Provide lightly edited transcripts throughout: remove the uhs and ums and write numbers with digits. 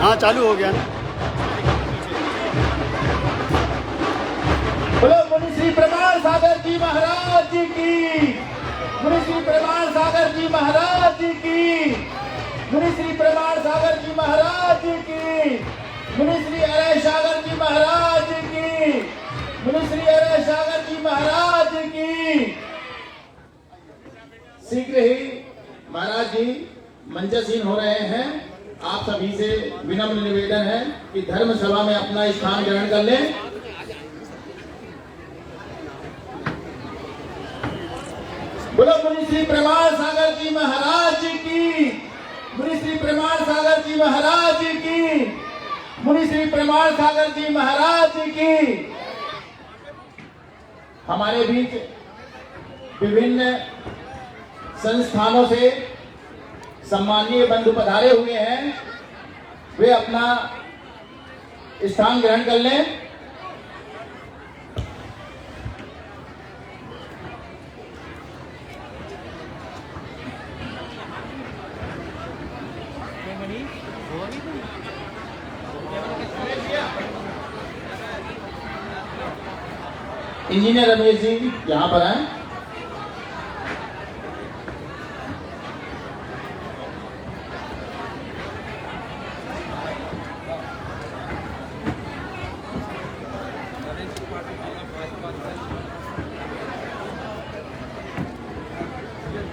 हाँ चालू हो गया ना। बोलो मुनि श्री प्रमाण सागर जी महाराज जी की, मुनि श्री प्रमाण सागर जी महाराज जी की, मुनि श्री प्रमाण सागर जी महाराज जी की, मुनि श्री अरे सागर जी महाराज जी की, मुनि श्री अरे सागर जी महाराज जी की। शीघ्र ही महाराज जी मंचसीन हो रहे हैं। आप सभी से विनम्र निवेदन है कि धर्म सभा में अपना स्थान ग्रहण कर लें। बोलो मुनि श्री प्रमाण सागर जी महाराज जी की, मुनि श्री प्रमाण सागर जी महाराज जी की, मुनि श्री प्रमाण सागर जी महाराज जी की। हमारे बीच विभिन्न संस्थानों से सम्माननीय बंधु पधारे हुए हैं, वे अपना स्थान ग्रहण कर लें। इंजीनियर रमेश जी यहाँ पर हैं।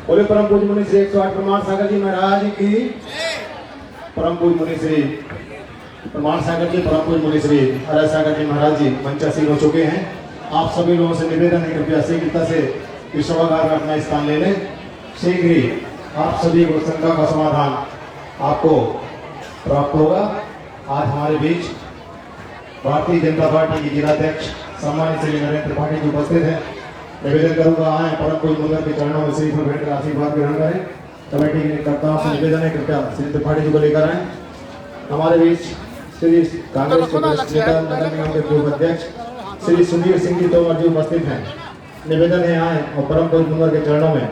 बोले परम पूज्य मुनि श्री 108 प्रमाण सागर जी महाराज की। परम पूज्य मुनि श्री प्रमाण सागर जी, परम पूज्य मुनि श्री अरे सागर जी महाराज जी मंचासीन हो चुके हैं। आप सभी लोगों से निवेदन है कृपया शीघ्रता से इस सभागार में अपना स्थान ले लें। शीघ्र ही आप सभी को शंका का समाधान आपको प्राप्त होगा। आज हमारे बीच भारतीय जनता पार्टी की जिलाध्यक्ष सम्मानित श्री नरेंद्र त्रिपाठी जी उपस्थित हैं। निवेदन करूंगा आए परम पूज्य मुद्दा के चरणों में श्री पर बैठकर आशीर्वाद ग्रहण करें। कमेटी के कर्ताओं से निवेदन है कृपया श्री त्रिपाठी जी को लेकर आए। हमारे बीच श्री कांग्रेस के वरिष्ठ नेता नगर निगम के पूर्व अध्यक्ष श्री सुधीर सिंह जी तोमर जी उपस्थित हैं। निवेदन है आए और परम पूज्य मुद्दा के चरणों में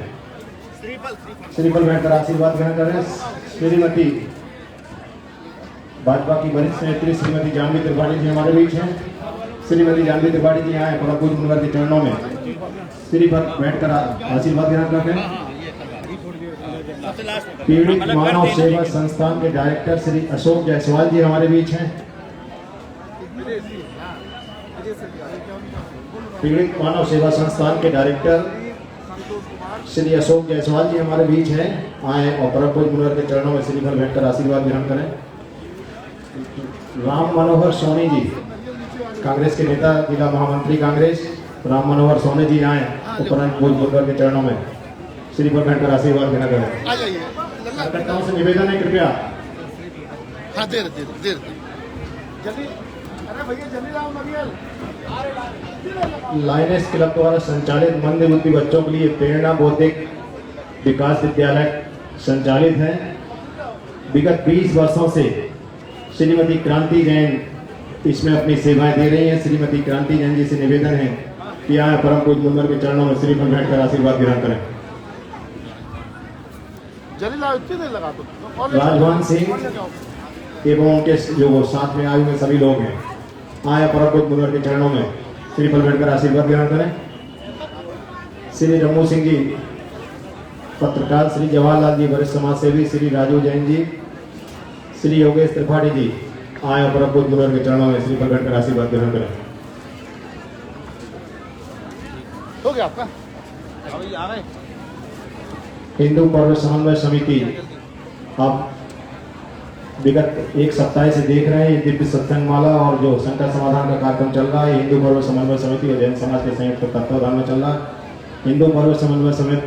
श्रीफल बैठकर आशीर्वाद ग्रहण करें। श्रीमती भाजपा की वरिष्ठ नेत्री श्रीमती जानवी त्रिपाठी जी हमारे बीच हैं। श्रीमती जानवी त्रिपाठी जी आए परम पूज्य मुद्दा के चरणों में श्रीफल बैठकर आशीर्वाद ग्रहण करते हैं। पीड़ित मानव सेवा संस्थान के डायरेक्टर श्री अशोक जायसवाल जी हमारे बीच हैं। पीड़ित मानव सेवा संस्थान के डायरेक्टर श्री अशोक जायसवाल जी हमारे बीच हैं। आए और परम पूज्य मुनि के चरणों में श्रीफल बैठकर आशीर्वाद ग्रहण करें। राम मनोहर सोनी जी कांग्रेस के नेता जिला महामंत्री कांग्रेस राम मनोहर सोनी जी आए और परम पूज्य मुनि के चरणों में श्रीफल बैठकर आशीर्वाद ग्रहण करें। कार्यकर्ताओं से निवेदन है कृपया लायनेस क्लब द्वारा संचालित मंदबुद्धि बच्चों के लिए प्रेरणा बौद्धिक विकास विद्यालय संचालित है। विगत 20 वर्षों से श्रीमती क्रांति जैन इसमें अपनी सेवाएं दे रही हैं। श्रीमती क्रांति जैन जी से निवेदन है कि आए परम पूज्य मुनि के चरणों में श्रीफल बैठकर आशीर्वाद ग्रहण करें। राजवान सिंह एवं उनके जो साथ में आए हुए सभी लोग हैं, आए परम पूज्य मुनि के चरणों में श्रीफल बैठकर आशीर्वाद ग्रहण करें। श्री रमू सिंह जी पत्रकार, श्री जवाहरलाल जी वरिष्ठ समाज सेवी, श्री राजू जैन जी, श्री योगेश त्रिपाठी जी आए परम पूज्य मुनि के चरणों में श्रीफल बैठकर आशीर्वाद ग्रहण करें। हो गया आपका हिंदू पर्व समन्वय समिति आप विगत एक सप्ताह से देख रहे हैं दिव्य सत्संग माला और जो संकट समाधान का कार्यक्रम चल रहा है हिंदू पर्व समन्वय समिति और जैन समाज के संयुक्त तत्वाधान में चल रहा है। हिंदू पर्व समन्वय समिति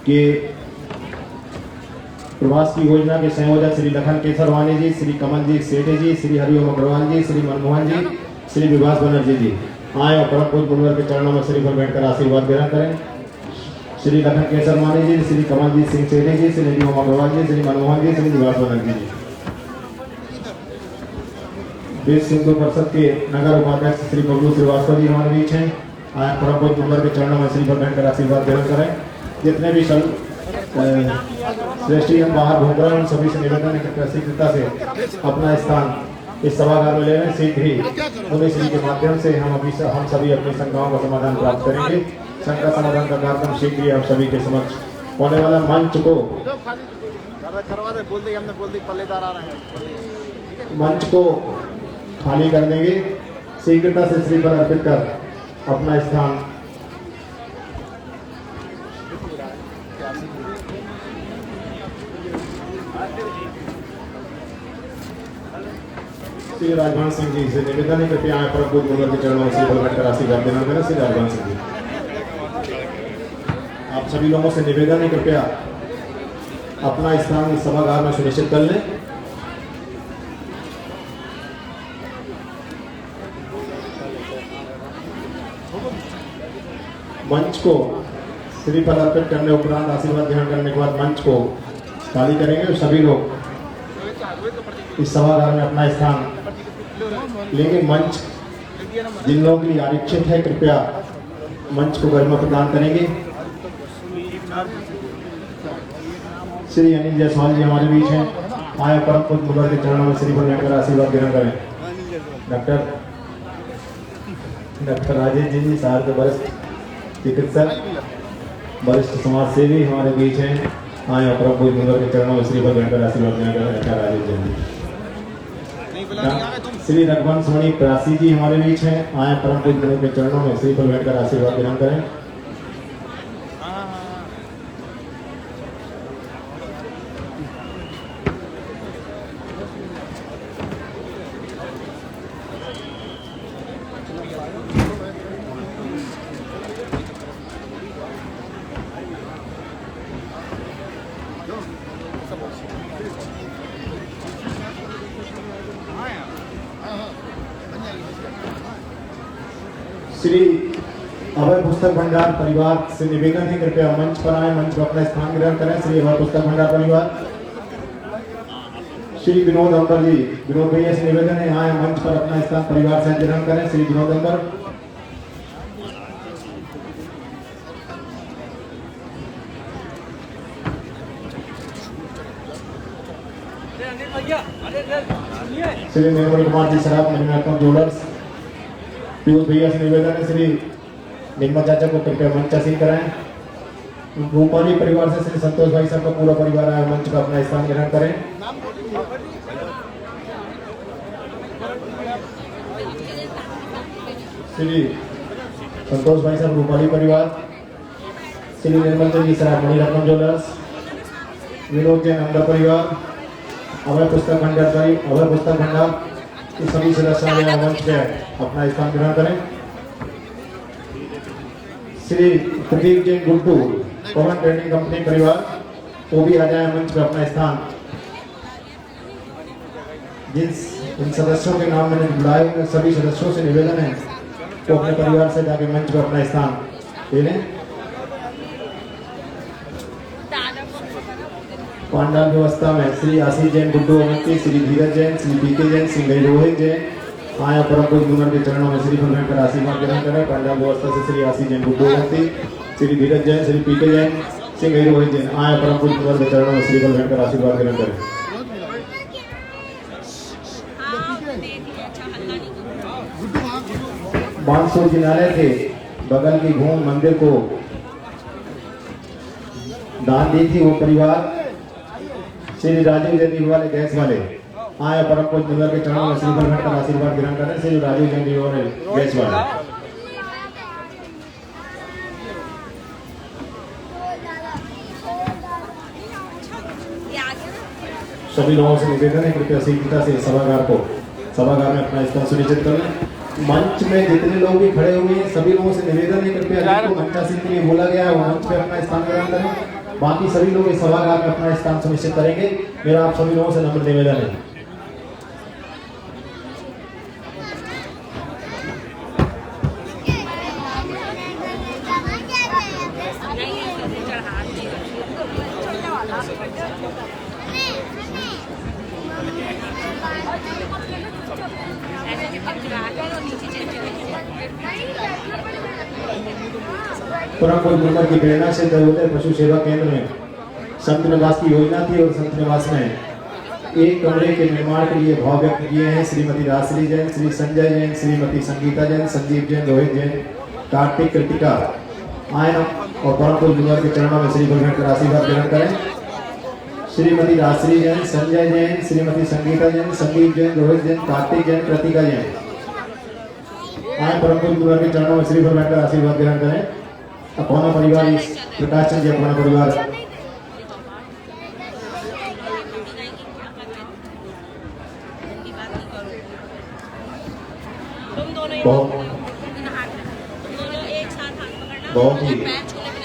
के प्रवास की योजना के संयोजक श्री लखन केसरवानी जी, श्री कमल जी सेठे जी, श्री हरिओम अग्रवाल जी, श्री मनमोहन जी, श्री विभास बनर्जी जी आए और परम पूज्य मुनि के चरणों में श्रीफल बैठकर आशीर्वाद ग्रहण करें। श्री लखन केसरवानी जी, श्री कमल जी सिंह सेठे जी, श्री हरिओम अग्रवाल जी, श्री मनमोहन जी, श्री विभास बनर्जी जी। विश्व हिंदू परिषद के नगर उपाध्यक्ष श्री बबलू श्रीवास्तव जी हमारे बीच हैं। आए परम पूज्य मुनि के चरणों में श्रीफल बैठकर आशीर्वाद ग्रहण करें। जितने भी श्रेष्ठी हम बाहर घूम रहे हैं, उन सभी से निवेदन है कि शीघ्रता से अपना स्थान इस सभागार में ले लें। शीघ्र ही मुनि श्री के माध्यम से हम सभी अपनी शंकाओं का समाधान प्राप्त करेंगे। शंका समाधान का कार्यक्रम शीघ्र ही आप सभी के समक्ष होने वाला। मंच को खाली कर देंगे। शीघ्रता से श्रीफल अर्पित कर अपना स्थान श्री राजवान सिंह जी से निवेदन है कृपया आए पर बुद्ध के चरणों में श्रीफल घटकर आशीर्वाद देना करें। श्री राजवान सिंह जी, आप सभी लोगों से निवेदन है कृपया अपना स्थान इस सभागार में सुनिश्चित कर लें। मंच को श्रीफल अर्पित करने उपरांत आशीर्वाद ग्रहण करने के बाद मंच को खाली करेंगे। सभी लोग इस सभागार में अपना स्थान लेंगे। मंच जिन लोगों के लिए आरक्षित है कृपया मंच को गरिमा प्रदान करेंगे। श्री अनिल जायसवाल जी हमारे बीच हैं। आए परम पूज्य मुगल के चरणों में श्रीफल लेकर आशीर्वाद ग्रहण करें। डॉक्टर राजेश जी शहर के वरिष्ठ चिकित्सक, वरिष्ठ समाज सेवी हमारे बीच हैं। आए परम पूज्य मुगल के चरणों में श्रीफल लेकर आशीर्वाद ग्रहण करें। डॉक्टर राजेश जी। श्री रघुवंश मणि प्रासी जी हमारे बीच हैं। आए परम पूज्य मुगल के चरणों में श्रीफल लेकर आशीर्वाद ग्रहण करें। श्री अभय पुस्तक भंडार परिवार से निवेदन है कृपया मंच पर आए, मंच पर अपना स्थान ग्रहण करें। श्री अभय पुस्तक भंडार परिवार। श्री विनोद अंबर जी, विनोद भैया से निवेदन है आए मंच पर अपना स्थान परिवार से ग्रहण करें। श्री विनोद अंबर। श्री निर्मल कुमार जी शराब महिला ज्वेलर्स। पीयूष भैया से निवेदन है श्री निर्मल चाचा को कृपया मंच आसीन कराएं। रूपाली परिवार से श्री संतोष भाई साहब का पूरा परिवार आया मंच पर अपना स्थान ग्रहण करें। श्री संतोष भाई साहब रूपाली परिवार। श्री निर्मल जी शराब मणिरत्नम ज्वेलर्स। विनोद जैन अंडा परिवार। अभय पुस्तक भंडार के सभी सदस्य मंच पे अपना स्थान ग्रहण करें। श्री प्रदीप जैन गुड्डू पवन ट्रेडिंग कंपनी परिवार वो भी आ जाए मंच पे अपना स्थान। इन सदस्यों के नाम मैंने बुलाए हुए सभी सदस्यों से निवेदन है तो अपने परिवार से जाके मंच पे अपना स्थान ले लें। पांडाल व्यवस्था में श्री आशीष जैन गुड्डू अवंती, श्री धीरज जैन, श्री पीके जैन, श्री रोहित जैन आया परम पूज्य मुगल के चरणों में श्रीफल लेकर आशीर्वाद ग्रहण करें। पांडाल व्यवस्था से श्री आशीष जैन गुड्डू अवंती, श्री धीरज जैन, श्री पीके जैन, श्री रोहित जैन आया परम पूज्य मुगल के चरणों में श्रीफल लेकर आशीर्वाद ग्रहण करें। बांसुर जिनालय के बगल की घूम मंदिर को दान दी थी वो परिवार श्री राजीव जैन वाले गैस वाले आए परम पूज्य मुगल के चरणों में श्रीफल लेकर आशीर्वाद ग्रहण करें। श्री राजीव जैन वाले गैस वाले सभी लोगों से निवेदन है कृपया शीघ्रता से सभागार में अपना स्थान सुनिश्चित करें। मंच में जितने लोग भी खड़े हुए हैं सभी लोगों से निवेदन है कृपया जिनको मंचासीन के लिए बोला गया है वो मंच पे अपना स्थान ग्रहण करें। बाकी सभी लोग इस सभागार में अपना स्थान सुनिश्चित करेंगे। मेरा आप सभी लोगों से नम्र निवेदन है। परम पूज्य मुगल की प्रेरणा से दरोदय पशु सेवा केंद्र में संत निवास की योजना थी और संत निवास में एक कमरे के निर्माण के लिए भाव व्यक्त किए हैं श्रीमती राजश्री जैन, श्री संजय जैन, श्रीमती संगीता जैन, संदीप जैन, रोहित जैन, कार्तिक, कृतिका आए और परम पूज्य गुरुवर के चरणों में श्री गुरुवर का आशीर्वाद ग्रहण करें। श्रीमती राजश्री जैन, संजय जैन, श्रीमती संगीता जैन, संदीप जैन, रोहित जैन, कार्तिक जैन, कृतिका जैन आए परम पूज्य गुरुवर के चरणों में श्री गुरुवर का आशीर्वाद ग्रहण करें। अपना परिवार इस प्रकाश चंद जी अपना परिवार बहुत ही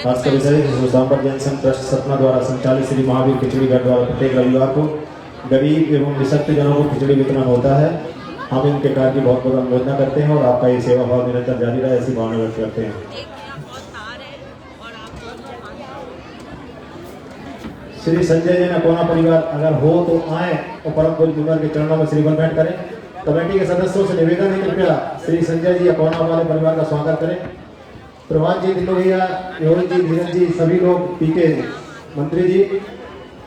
खासकर सुशांबर जैन संघ ट्रस्ट सपना द्वारा संचालित श्री महावीर खिचड़ी घर द्वारा प्रत्येक रविवार को गरीब एवं निःशक्त जनों को खिचड़ी वितरण होता है। हम इनके कार्य की बहुत बहुत अनुमोदना करते हैं और आपका ये सेवा भाव निरंतर जारी रहे ऐसी भावना व्यक्त करते हैं। श्री संजय जैन अकोना परिवार अगर हो तो आए और परम पूज्य गुरुवर के चरणों में श्रीफल भेंट करें। कमेटी के सदस्यों से निवेदन है कृपया श्री संजय जी अकोना वाले परिवार का स्वागत करें। प्रभात जी, दिलोहिया, योगित जी, धीरज जी, सभी लोग, पीके मंत्री जी,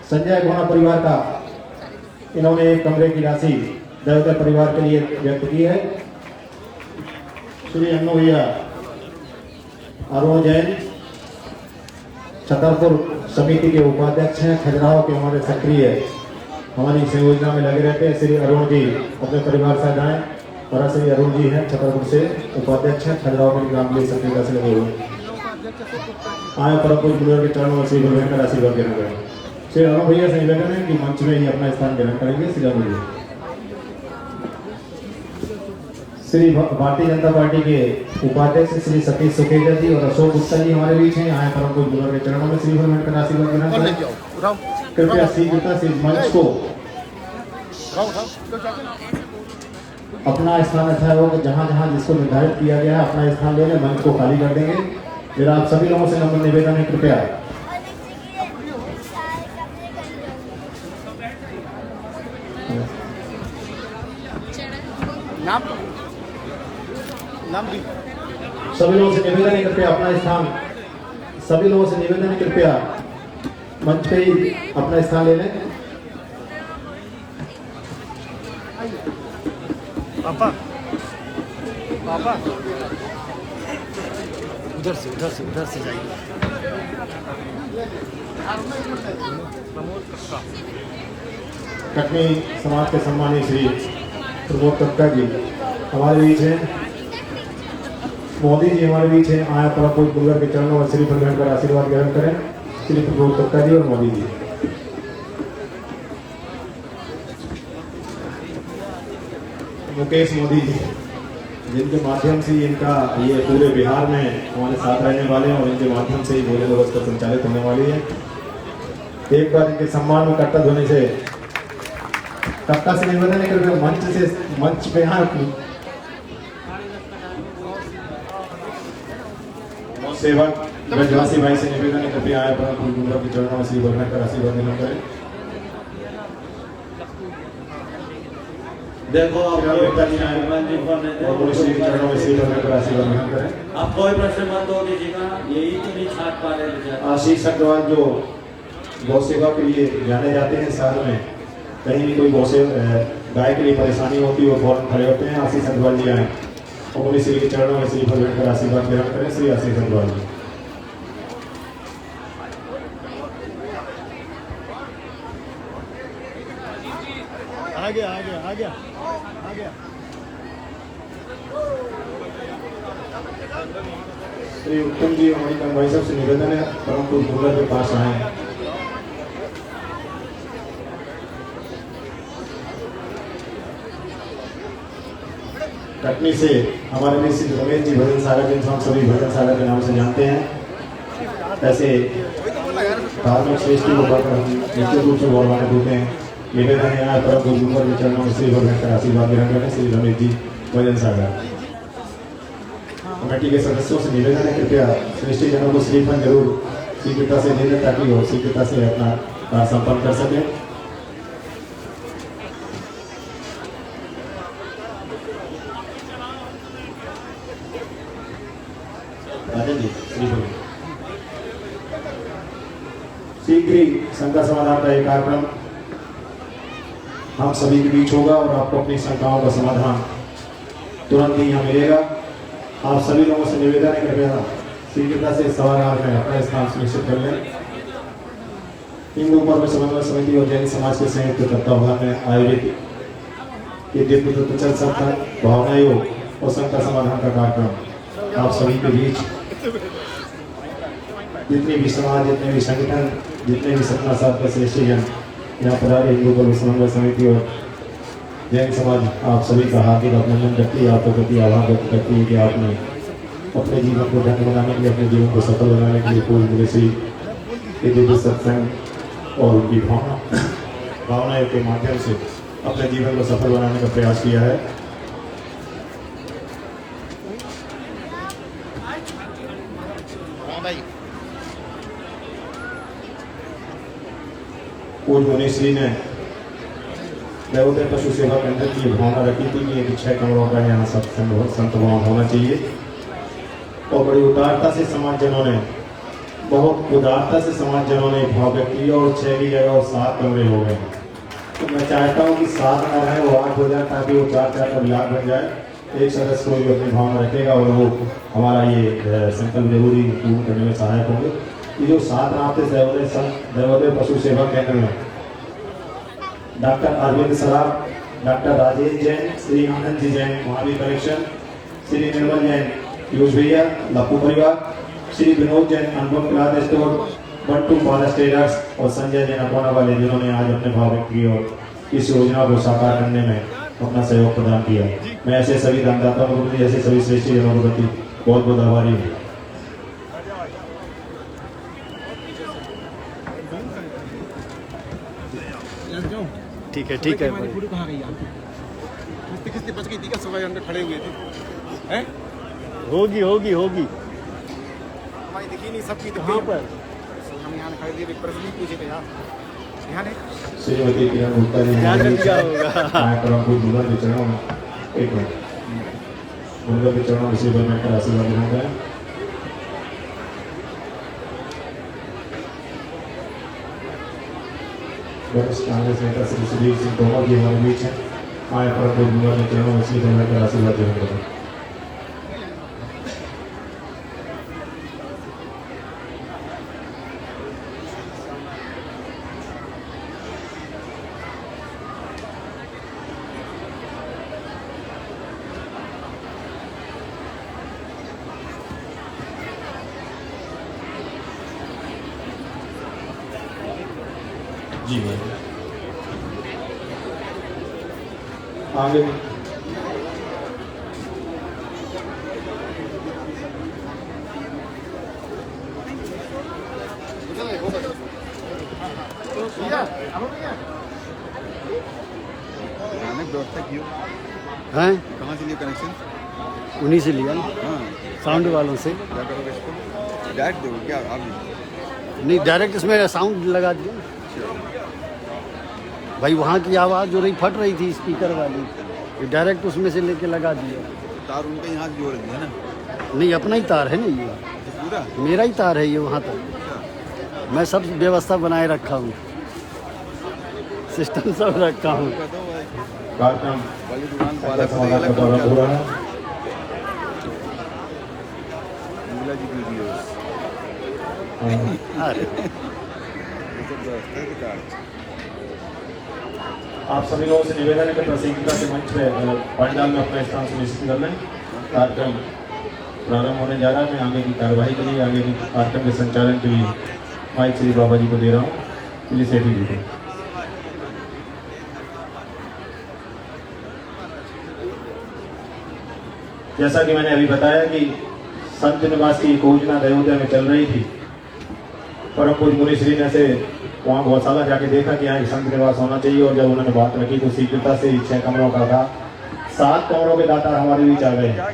संजय अकोना परिवार का इन्होंने एक कमरे की राशि देवता परिवार के लिए व्यक्त की है। श्री अन्नू भैया, अरुण जैन छतरपुर समिति के उपाध्यक्ष हैं, खजुराहो के हमारे सक्रिय हमारी इस योजना में लगे रहते हैं। श्री अरुण जी अपने परिवार से आए और श्री अरुण जी हैं छतरपुर से उपाध्यक्ष हैं, खजुराहो के ग्राम सक्रियता से लगे हुए आए परम पूज्य गुरुवर के चरणों में श्री गुरुवर का आशीर्वाद ग्रहण करें। श्री अरुण भैया से निवेदन है कि मंच में ही अपना स्थान ग्रहण करेंगे। श्री अरुण जी श्री भारतीय जनता पार्टी के उपाध्यक्ष श्री सतीश सुखेजा जी और अशोक गुप्ता जी हमारे बीच हैं। आए परम पूज्य गुरुवर के चरणों में श्री गुरुवर का आशीर्वाद ग्रहण करें। कृपया शीघ्रता से मंच को अपना स्थान अच्छा हो कि जहां जहां जिसको निर्धारित किया गया है अपना स्थान ले लें, मंच को खाली कर देंगे। मेरा आप सभी लोगों से नम्र निवेदन है कृपया सभी लोगों से निवेदन है कृपया अपना स्थान, सभी लोगों से निवेदन है कृपया मंच पे ही अपना स्थान ले लें। पापा पापा उधर से जाइए। कटनी समाज के सम्मानित श्री प्रमोद कक्का जी हमारे बीच हैं, मोदी जी हमारे बीच हैं। आया परम पूज्य गुरुवर के चरणों में श्री फल कर आशीर्वाद ग्रहण करें। श्री प्रमोद कक्का जी और मोदी जी। मुकेश मोदी जी जिनके माध्यम से इनका ये पूरे बिहार में हमारे साथ रहने वाले हैं और इनके माध्यम से ही भोजन व्यवस्था संचालित होने वाली है। एक बार इनके सम्मान में कट्टा धोने से कट्टा से निवेदन है कि मंच पे यहाँ सेवक ब्रजवासी भाई से निवेदन है कृपया आए परम गुरुवर के चरणों में श्री भगवान का आशीर्वाद ग्रहण करें। देखो आप आप कोई प्रश्न मत हो कीजिएगा, यही तो नहीं छाट पा रहे बेचारे। आशीष अग्रवाल जो गौ सेवा के लिए जाने जाते हैं शहर में, कहीं भी कोई गाय के लिए परेशानी होती है वो फौरन खड़े होते हैं। आशीष अग्रवाल जी आए और उन्हीं श्री के चरणों में श्री फल कर आशीर्वाद ग्रहण करें। श्री आशीष अग्रवाल जी आ गया। श्री उत्तम जी हमारी भाई साहब से निवेदन है परम पूज्य गुरुवर के पास आए। कटनी से हमारे लिए श्री रमेश जी भजन सागर जिनको हम सभी भजन सागर के नाम से जानते हैं, ऐसे धार्मिक श्रेष्ठी को निश्चित रूप से गौरवान्वित होते हैं। निवेदन है यहाँ परम पूज्य गुरुवर के चरणों में श्री भगवान का आशीर्वाद ग्रहण करें। श्री रमेश जी भजन सागर। कमेटी के सदस्यों से निवेदन है कृपया श्रेष्ठी जनों को श्रीफल जरूर शीघ्रता से दे दें ताकि वो शीघ्रता से अपना कार्य संपन्न कर सकें। शीघ्र ही शंका समाधान का एक कार्यक्रम हम सभी के बीच होगा और आपको अपनी शंकाओं का समाधान तुरंत ही यहाँ मिलेगा। आप सभी लोगों से निवेदन है कृपया शीघ्रता से सभागार में अपना स्थान सुनिश्चित कर लें। हिंदू पर्व समन्वय समिति और जैन समाज के संयुक्त तत्वावधान में आयोजित ये दिव्य तत्वचल सत्संग भावना योग और शंका समाधान का कार्यक्रम आप सभी के बीच जितने भी समाज, जितने भी संगठन, जितने भी सपना साथ का श्रेष्ठ जन यहाँ पर आ रहे हिंदू पर्व समन्वय समिति और जैन समाज आप सभी का हार्दिक अभिनंदन करती है, आपको प्रति आभार व्यक्त करती है कि आपने अपने जीवन को धन्य बनाने के लिए, अपने जीवन को सफल बनाने के लिए पूर्ण दिल से ये दिव्य सत्संग और उनकी भावना के माध्यम से अपने जीवन को सफल बनाने का प्रयास किया है। पूज्य मुनिश्री ने देवोदय पशु सेवा केंद्र की भावना रखी थी कि एक 6 कमरों का यहाँ सत्संग संत भवन होना चाहिए और बड़ी उदारता से समाजजनों ने, बहुत उदारता से समाजजनों ने भाव व्यक्त किया और 6 की जगह और 7 कमरे हो गए। तो मैं चाहता हूँ कि 7 न रहे वो 8 हो जाए ताकि वो 4-4 का विलाप बन जाए। एक सदस्य को भी अपनी भावना रखेगा और वो हमारा ये संकल्प जरूरी पूर्ण करने में सहायक होंगे। ये जो 7 नाते देवोदय पशु सेवा केंद्र में doctor Arvind Saraf, doctor Rajesh Jain, Shri Anand ji Jain Mahavir collection, Shri Nirmal Jain Piyush भैया लप्पू परिवार, श्री विनोद जैन अनुपम क्लॉथ स्टोर, बंटू पालस टेलर्स और संजय जैन अकोना वाले जिन्होंने आज अपने भाव व्यक्त किए और इस योजना को साकार करने में अपना सहयोग प्रदान किया। मैं ऐसे सभी दानदाताओं के प्रति, ऐसे सभी श्रेष्ठ जनों के प्रति बहुत बहुत आभारी हूँ। ठीक है, ठीक है। कहाँ गई आप? किस्ती बच गई थी क्या? सुबह अंदर खड़े हुए थे हैं? होगी होगी होगी। हमारी दिखी नहीं, सबकी तो कहाँ पर? हम यहाँ खड़े थे, एक प्रश्न ही पूछे थे यार। यहाँ नहीं श्रीमती किरण गुप्ता जी क्या क्या होगा? मैं पर आपको दुल्हन के चरणों में एक मिनट दुल्हन के चरणों में श्री बनने का आशीर्वाद देना है। वरिष्ठ कांग्रेस नेता श्री सुधीर सिंह तोमर जी हमारे बीच हैं। आए पर आपको दुल्हन के चरणों में श्री बनने का आशीर्वाद देना है। जी भाई आगे व्यवस्था की हैं? कहाँ से लिए कनेक्शन? उन्हीं से लिया ना, हाँ, साउंड वालों से। क्या करोगे इसको? डायरेक्ट दोगे क्या आप? नहीं, डायरेक्ट इसमें साउंड लगा दिया भाई। वहाँ की आवाज़ जो रही फट रही थी स्पीकर वाली, ये डायरेक्ट उसमें से लेके लगा दिया। तार उनके यहाँ से जोड़ दिया ना? नहीं, अपना ही तार है ना ये, तो पूरा मेरा ही तार है ये वहाँ तक। मैं सब व्यवस्था बनाए रखा हूँ, सिस्टम सब रखा हूँ। कार्यक्रम वाली दुकान वाला समाधान का दौरा पूरा है। मीला जी की वीडियो अरे ये सब व्यवस्था के कार्ड। आप सभी लोगों से निवेदन है कि प्रसिद्धता के मंच पे पंडाल में अपना स्थान सुनिश्चित कर लें। कार्यक्रम प्रारंभ होने जा रहा है। मैं आगे की कार्यवाही के लिए, आगे की कार्यक्रम के संचालन के लिए माइक श्री बाबा जी को दे रहा हूँ। प्लीज सेठी जी को। जैसा कि मैंने अभी बताया कि संत निवास की योजना दयोदय में चल रही थी, परम पूज्य मुनिश्री ने से वहाँ गौशाला जाके देखा कि यहाँ एक संत निवास होना चाहिए और जब उन्होंने बात रखी तो शीघ्रता से 6 कमरों का था। 7 कमरों के दाता हमारे बीच आ गए हैं।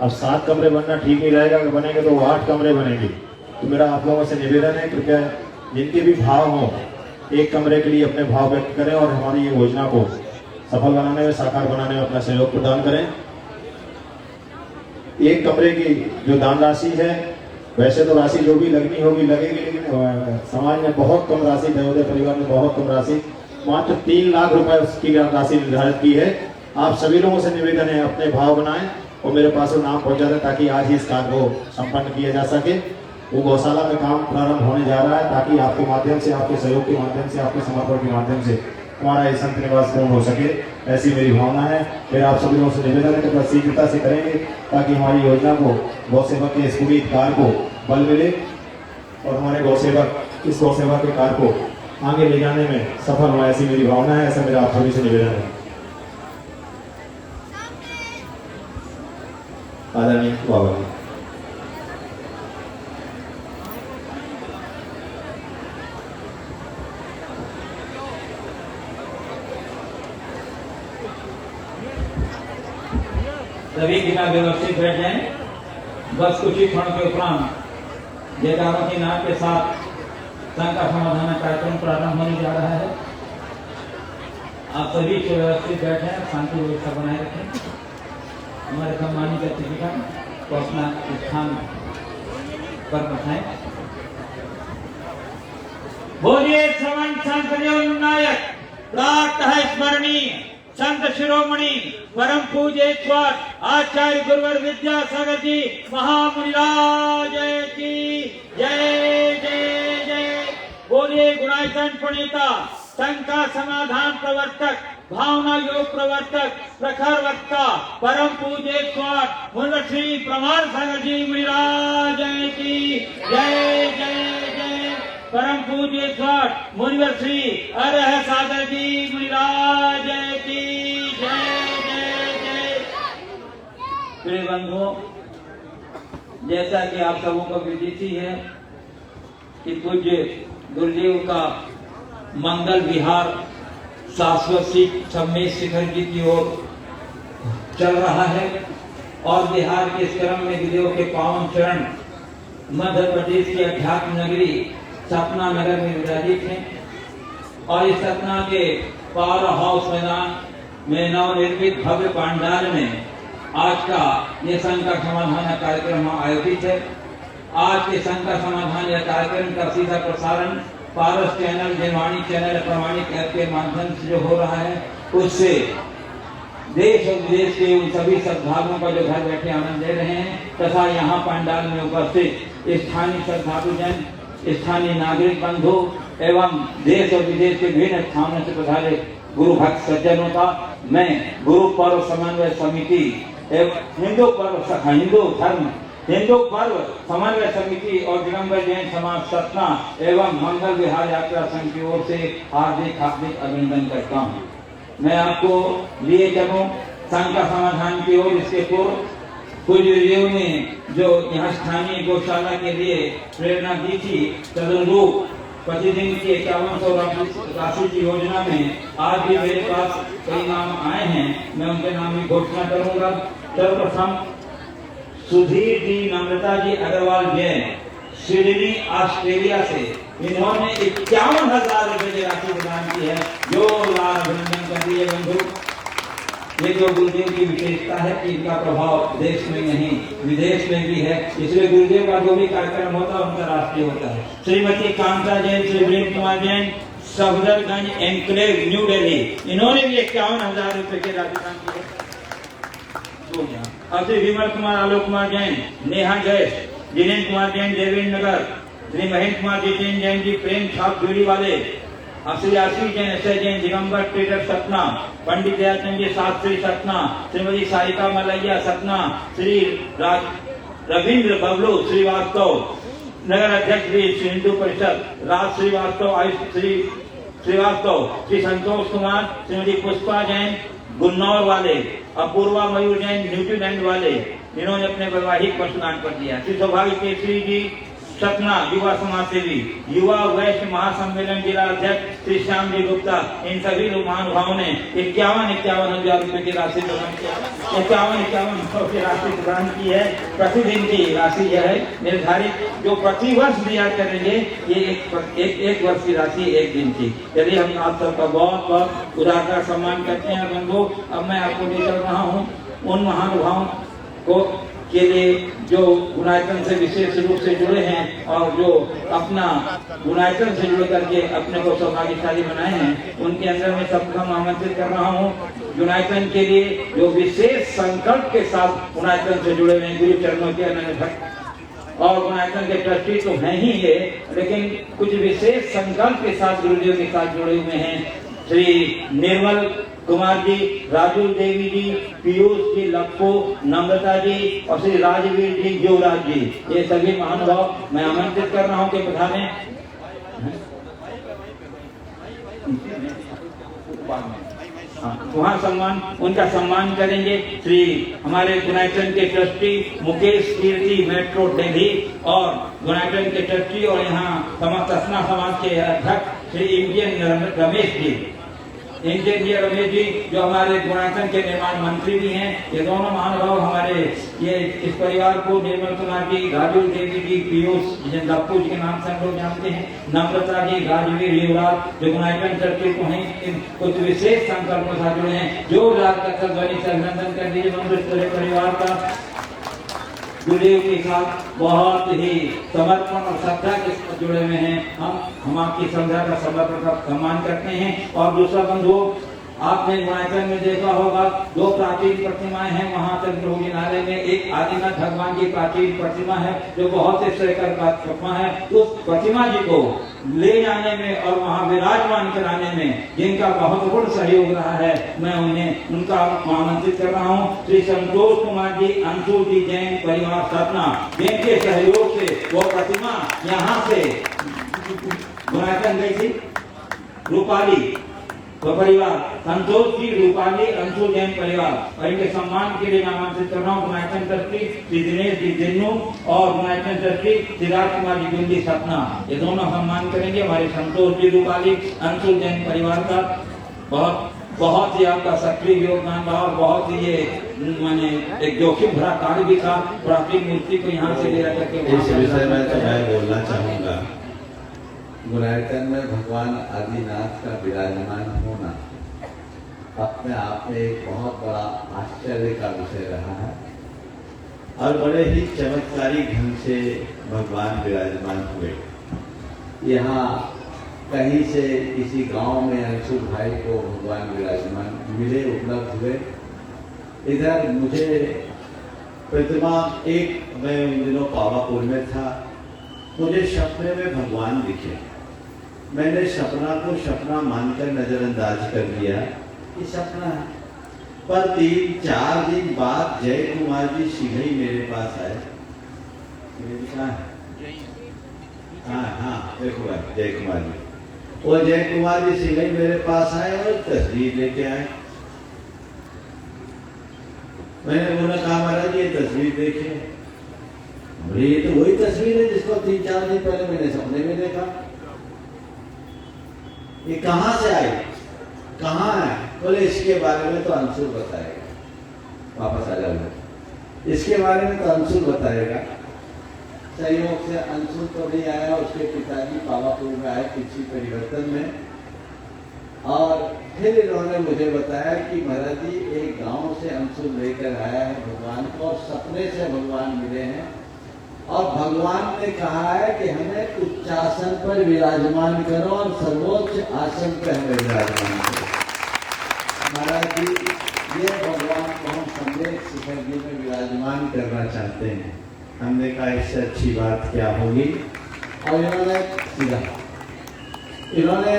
अब 7 कमरे बनना ठीक नहीं रहेगा, अगर बनेंगे तो 8 कमरे बनेंगे। तो मेरा आप लोगों से निवेदन है, कृपया जिनके भी भाव हों 1 कमरे के लिए अपने भाव व्यक्त करें और हमारी ये योजना को सफल बनाने में, साकार बनाने में अपना सहयोग प्रदान करें। 1 कमरे की जो दान राशि है वैसे तो राशि जो भी लगनी होगी लगेगी, लेकिन समाज में बहुत कम राशि, दयोदय परिवार में बहुत कम राशि, मात्र 3 लाख रुपए उसकी राशि निर्धारित की है। आप सभी लोगों से निवेदन है अपने भाव बनाएं और मेरे पास वो नाम पहुंचा दें ताकि आज ही इस काम को संपन्न किया जा सके। वो गौशाला में काम प्रारंभ होने जा रहा है ताकि आपके माध्यम से, आपके सहयोग के माध्यम से, आपके समर्पण के माध्यम से हमारा ये संत निवास पूर्ण हो सके, ऐसी मेरी भावना है। फिर आप सभी लोगों से निवेदन है कि शीघ्रता से करेंगे ताकि हमारी योजना को, गौ सेवा के इस पूरी कार्य को बल मिले और हमारे गौ सेवक इस गौ सेवा के कार्य को आगे ले जाने में सफल हो, ऐसी मेरी भावना है। ऐसा मेरा आप सभी से निवेदन है। आदरणीय बाबा जी, सभी बिना व्यवस्थित बैठ जाएं। बस कुछ ही क्षण के उपरांत जयकारों के नाम के साथ संघ का समाधान कार्यक्रम प्रारंभ होने जा रहा है। आप सभी से व्यवस्थित बैठे, शांति व्यवस्था बनाए रखें। हमारे सम्मानित अतिथिगण को अपना स्थान पर बैठाएं। बोलिए श्रवण संत नायक प्राप्त है स्मरणीय संत शिरोमणि परम पूज्य आचार्य गुरुवर विद्यासागर जी महामुनिराज की जय जय जय। बोलिए गुणायतन प्रणेता, संघ का समाधान प्रवर्तक, भावना योग प्रवर्तक, प्रखर वक्ता, परम पूज्य मुनिवर श्री प्रमाण सागर जी महाराज की जय जय जय। परम पूज्य मुनिवर श्री अरह सागर जी महाराज की जय जय जय। प्रिय बंधुओं, जैसा कि आप सबों को विदित ही है कि पूज्य गुरुदेव का मंगल विहार शाश्वत सीख सम्मेद शिखर जी की ओर चल रहा है और बिहार के इस क्रम में गुरुदेव के पावन चरण मध्य प्रदेश की अध्यात्म नगरी सतना नगर में विराजित हैं और इस सतना के पावर हाउस मैदान में नवनिर्मित भव्य पंडाल में आज का ये संघ का समाधान कार्यक्रम आयोजित है। आज के संघ का समाधान या कार्यक्रम का सीधा प्रसारण पारस चैनल, जनवाणी चैनल, प्रमाणित ऐप के माध्यम से जो हो रहा है, उससे देश और विदेश के उन सभी श्रद्धालुओं का जो घर बैठे आनंद ले रहे हैं तथा यहाँ पंडाल में उपस्थित स्थानीय श्रद्धालु जन, स्थानीय नागरिक बंधु एवं देश और विदेश के विभिन्न स्थानों से पधारे गुरु भक्त सज्जनों का मैं गुरु पर्व समन्वय समिति एवं हिंदू पर्व समन्वय समिति और दिगंबर जैन समाज सतना एवं मंगल विहार यात्रा संघ की ओर से हार्दिक अभिनंदन करता हूँ। मैं आपको लिए चलूं संघ का समाधान की ओर। इसके पूर्व गुरुदेव ने जो यहाँ स्थानीय गौशाला के लिए प्रेरणा दी थी, तदनुरूप प्रतिदिन की 5100 राशि की योजना में आज भी मेरे पास कई नाम आए हैं। मैं उनके नाम की घोषणा करूंगा। सर्वप्रथम सुधीर जी, नम्रता जी अग्रवाल जैन, सिडनी ऑस्ट्रेलिया से, इन्होंने 51,000 रुपए की राशि प्रदान की है। जोरदार अभिनंदन कर दिए बंधु। ये जो गुरुदेव की विशेषता है कि इनका प्रभाव देश में नहीं विदेश में भी है, इसलिए गुरुदेव का जो भी कार्यक्रम होता है उनका राष्ट्रीय होता है। श्रीमती कांता जैन, श्री वीरेंद्र कुमार जैन, सफदरगंज एनक्लेव न्यू दिल्ली, इन्होंने भी 51,000 रुपए की राशि प्रदान की है। श्री विमल कुमार, आलोक कुमार जैन, नेहा जैस, जिनेन्द्र कुमार जैन, देवेंद्र नगर, श्री महेंद्र कुमार जितेंद्र जैन जी प्रेम छाप जोड़ी वाले, श्री आशीष जैन, एस जैन, दिगंबर ट्रेडर सतना, पंडित दयाचंद जी शास्त्री सतना, श्रीमती सारिका मलैया सतना, श्री रविंद्र बबलू श्रीवास्तव, नगर अध्यक्ष श्री हिंदू परिषद राज श्रीवास्तव, आयुष श्री श्रीवास्तव, श्री संतोष कुमार, श्रीमती पुष्पा जैन गुन्नौर वाले, अपूर्वा मयूर जैन न्यूजीलैंड वाले, इन्होंने अपने वैवाहिक वर्ष दान कर दिया। श्री सौभाग्य केसरी जी सतना, युवा समाज सेवी, युवा वैश्य महासम्मेलन जिला अध्यक्ष श्री श्याम जी गुप्ता, इन सभी महानुभावों ने 51,000 रुपए की राशि प्रदान की, 51,100 की राशि प्रदान की है। प्रतिदिन की राशि यह है निर्धारित, जो प्रति वर्ष दिया करेंगे ये एक वर्ष की राशि एक दिन की। यदि हम आप सबका बहुत बहुत उदारता सम्मान करते हैं बंधु। अब मैं आपको ले चल रहा हूँ उन महानुभावों को के लिए जो गुणायतन से विशेष रूप से जुड़े हैं और जो अपना गुणायतन से जुड़ करके अपने को सौभाग्यशाली बनाए हैं, उनके अंदर मैं सबका आमंत्रित कर रहा हूँ गुणायतन के लिए जो विशेष संकल्प के साथ गुणायतन से जुड़े हुए हैं। गुरु चरणों के अनन्य भक्त और गुणायतन के ट्रस्टी तो हैं ही है, लेकिन कुछ विशेष संकल्प के साथ गुरुदेव के साथ जुड़े हुए हैं। श्री निर्मल कुमार जी, राजू देवी जी, पीयूष जी लक्को, नम्रता जी और श्री राजवीर जी, युवराज जी, ये सभी महानुभाव मैं आमंत्रित कर रहा हूँ कि पधारें। वहाँ सम्मान, उनका सम्मान करेंगे श्री हमारे गुणायतन के ट्रस्टी मुकेश कीर्ति मेट्रो दिल्ली और गुणायतन के ट्रस्टी और यहाँ सतना समाज के अध्यक्ष श्री इंडियन रमेश जी, इंजीनियर रमेश जी जो हमारे गुणायतन के निर्माण मंत्री भी हैं। ये दोनों महानुभाव हमारे ये इस परिवार को निर्मल कुमार जी, राजू देवी जी, पीयूष लप्पू जी के नाम से हम लोग जानते हैं, नम्रता जी, राजवीर, युवराज जो गुणायतन ट्रस्टी को हैं, इन कुछ विशेष संकल्प के साथ जुड़े हैं। जो राज का ध्वनि से अभिनंदन कर दीजिए परिवार का। गुरुदेव के साथ बहुत ही समर्पण और श्रद्धा के साथ जुड़े हुए हैं। हम आपकी श्रद्धा का समर्पण का सम्मान करते हैं। और दूसरा बंधुओं, आपने गुणायतन में देखा होगा दो प्राचीन प्रतिमाएं हैं वहां चंद्रभोगी किनारे में। एक आदिनाथ भगवान की प्राचीन प्रतिमा है जो बहुत ही श्रेयकर प्रतिमा है। उस प्रतिमा जी को ले जाने में और वहां विराजमान कराने में जिनका बहुत बड़ा सहयोग रहा है, मैं उन्हें उनका आमंत्रित कर रहा हूँ। श्री संतोष कुमार जी, अंशुल जी जैन परिवार सतना, जिनके सहयोग से वो प्रतिमा यहाँ से गुणायतन गई थी। रूपाली तो परिवार, संतोष जी, रूपाली, अंशु जैन परिवार और इनके सम्मान के लिए आमंत्रित कर रहा हूँ गुणायतन ट्रस्टी श्री दिनेश जी जिन्नू और गुणायतन ट्रस्टी सिद्धार्थ कुमार जी गुंडी सपना, ये दोनों सम्मान करेंगे। हमारे संतोष जी, रूपाली, अंशु जैन परिवार का बहुत ही आपका सक्रिय योगदान रहा और बहुत ही ये माने एक जोखिम भरा कार्य भी था। प्राचीन मूर्ति को यहाँ से ले जाकर के इस विषय में तो मैं बोलना चाहूँगा। गुणायतन में भगवान आदिनाथ का विराजमान होना अपने आप में एक बहुत बड़ा आश्चर्य का विषय रहा है और बड़े ही चमत्कारी ढंग से भगवान विराजमान हुए। यहाँ कहीं से किसी गांव में अंशु भाई को भगवान विराजमान मिले, उपलब्ध हुए। इधर मुझे प्रतिमा मैं उन दिनों पावापुर में था, मुझे सपने में भगवान दिखे। मैंने सपना को सपना मानकर नजरअंदाज कर दिया कि सपना है। पर 3-4 दिन बाद जय कुमार जी सीधे मेरे पास आए। हाँ देखो जय कुमार जी, वो जय कुमार जी सीधे मेरे पास आए और तस्वीर लेके आए। मैंने बोला कहा महाराज ये तस्वीर देखिए। बोले ये तो वही तस्वीर है जिसको 3-4 दिन पहले मैंने सपने में देखा। ये कहाँ से आई, कहाँ है? बोले इसके बारे में तो अंशुल बताएगा। वापस आ जाओ, इसके बारे में तो अंशुल बताएगा। सहयोग से अंशुल तो नहीं आया, उसके पिताजी पावापुर में आए किसी परिवर्तन में और फिर इन्होंने मुझे बताया कि महाराज जी एक गांव से अंशुल लेकर आया है भगवान को और सपने से भगवान मिले हैं और भगवान ने कहा है कि हमें उच्चासन पर विराजमान करो और सर्वोच्च आसन पर हमें विराजमान करो। महाराज जी ये भगवान को हम संदेश शिखर जी में विराजमान करना चाहते हैं। हमने कहा इससे अच्छी बात क्या होगी। और इन्होंने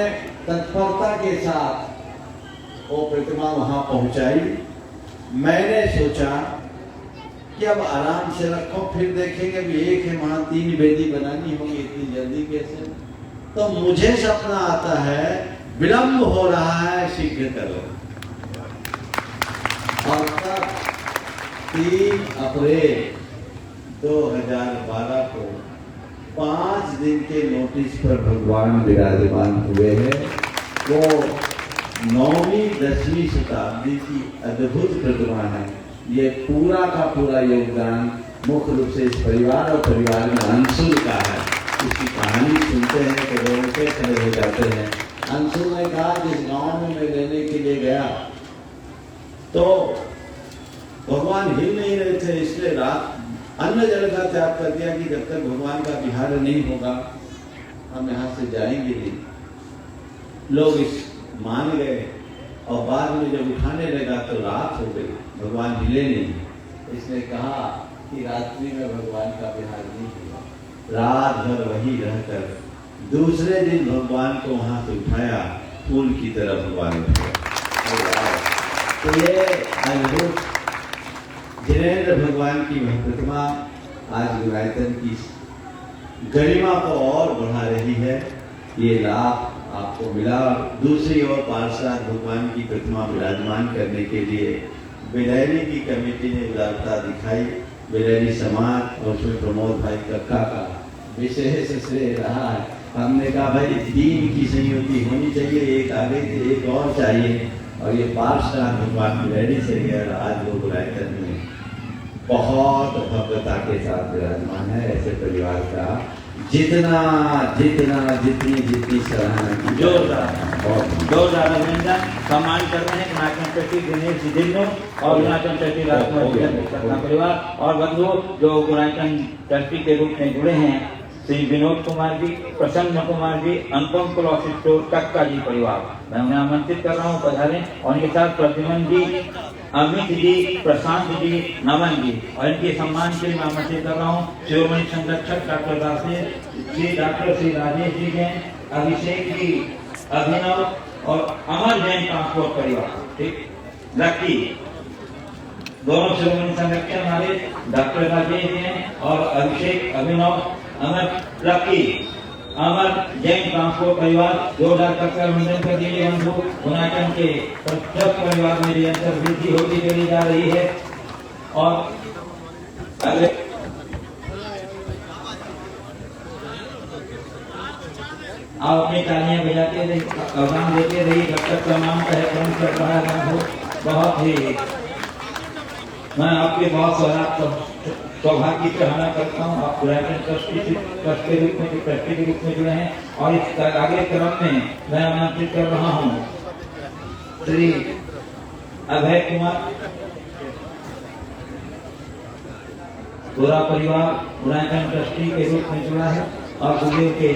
तत्परता के साथ वो प्रतिमा वहां पहुंचाई। मैंने सोचा कि अब आराम से रखो, फिर देखेंगे भी एक है वहां 3 वेदी बनानी होगी, इतनी जल्दी कैसे। तो मुझे सपना आता है विलंब हो रहा है, शीघ्र करो। और तब 3 अप्रैल 2012 को 5 दिन के नोटिस पर भगवान विराजमान हुए हैं। वो 9वीं 10वीं शताब्दी की अद्भुत प्रतिमा है। ये पूरा का पूरा योगदान मुख्य रूप से इस परिवार और परिवार में अंशुल का है। इसकी कहानी सुनते हैं तो रोते खड़े हो जाते हैं। अंशुल ने कहा जिस गांव में मैं रहने के लिए गया तो भगवान हिल नहीं रहे थे, इसलिए रात अन्न जल का त्याग कर दिया कि जब तक भगवान का विहार नहीं होगा हम यहाँ से जाएंगे नहीं। लोग इस मान गए और बाद में जब उठाने लगा तो रात हो गई, भगवान हिले नहीं। इसने कहा कि रात्रि में भगवान का विहार नहीं हुआ, रात भर वही रहकर दूसरे दिन भगवान को वहां से उठाया, फूल की तरह भगवान उठाया। तो ये अद्भुत जिनेन्द्र भगवान की वह प्रतिमा आज गुरायतन की गरिमा को और बढ़ा रही है। ये लाभ आपको मिला। दूसरी ओर पार्षद भगवान की प्रतिमा विराजमान करने के लिए बिलहरी की कमेटी ने उदारता दिखाई। बिलहरी समाज और उसमें प्रमोद भाई कक्का का विशेष श्रेय रहा है। हमने कहा भाई टीम की संयुति होनी चाहिए, एक आगे से एक और चाहिए, और ये पार्षद भगवान बिलहरी से गया आज वो गुरायतन में बहुत भव्यता के साथ विराजमान है। ऐसे परिवार का जितनी सराहना की जोरदार अभिनंदन सम्मान कर रहे हैं गुणाचन चट्टी दिनेश जिदिनो और गुणाचन चट्टी राजकुमार परिवार और बंधु जो गुणाचन चट्टी के रूप में जुड़े हैं, श्री विनोद कुमार जी, प्रसन्न कुमार जी, अनुपम क्लॉथ स्टोर कक्का जी परिवार। मैं उन्हें आमंत्रित कर रहा हूँ पधारें और इनके साथ प्रतिमन जी, अमित जी, प्रशांत जी, नमन जी, और इनके सम्मान के लिए मैं आमंत्रित कर रहा हूँ शिरोमणि संरक्षक डॉक्टर श्री राजेश जी जैन, अभिषेक जी, अभिनव और अमर जैन ट्रांसपोर्ट परिवार। ठीक, लकी दोनों शिरोमणि संरक्षक हमारे डॉक्टर राजेश जैन और अभिषेक, अभिनव, अमर, लकी, अमर जैन ट्रांसपोर्ट परिवार। जोरदार करके अभिनंदन कर दिए बंधु। गुणाचन के प्रत्येक परिवार में निरंतर वृद्धि होती चली जा रही है और अगले आप अपनी तालियां बजाते रहिए, आह्वान देते रहिए जब तक तमाम कार्यक्रम चल रहा है। बहुत ही मैं आपके बहुत सौभाग्य की सराहना करता हूँ। आप गुरायतन ट्रस्ट के रूप में जुड़े हैं और इस आगे क्रम में मैं आमंत्रित कर रहा हूँ श्री अभय कुमार, पूरा परिवार गुरायतन ट्रस्टी के रूप में जुड़ा है और गुरु के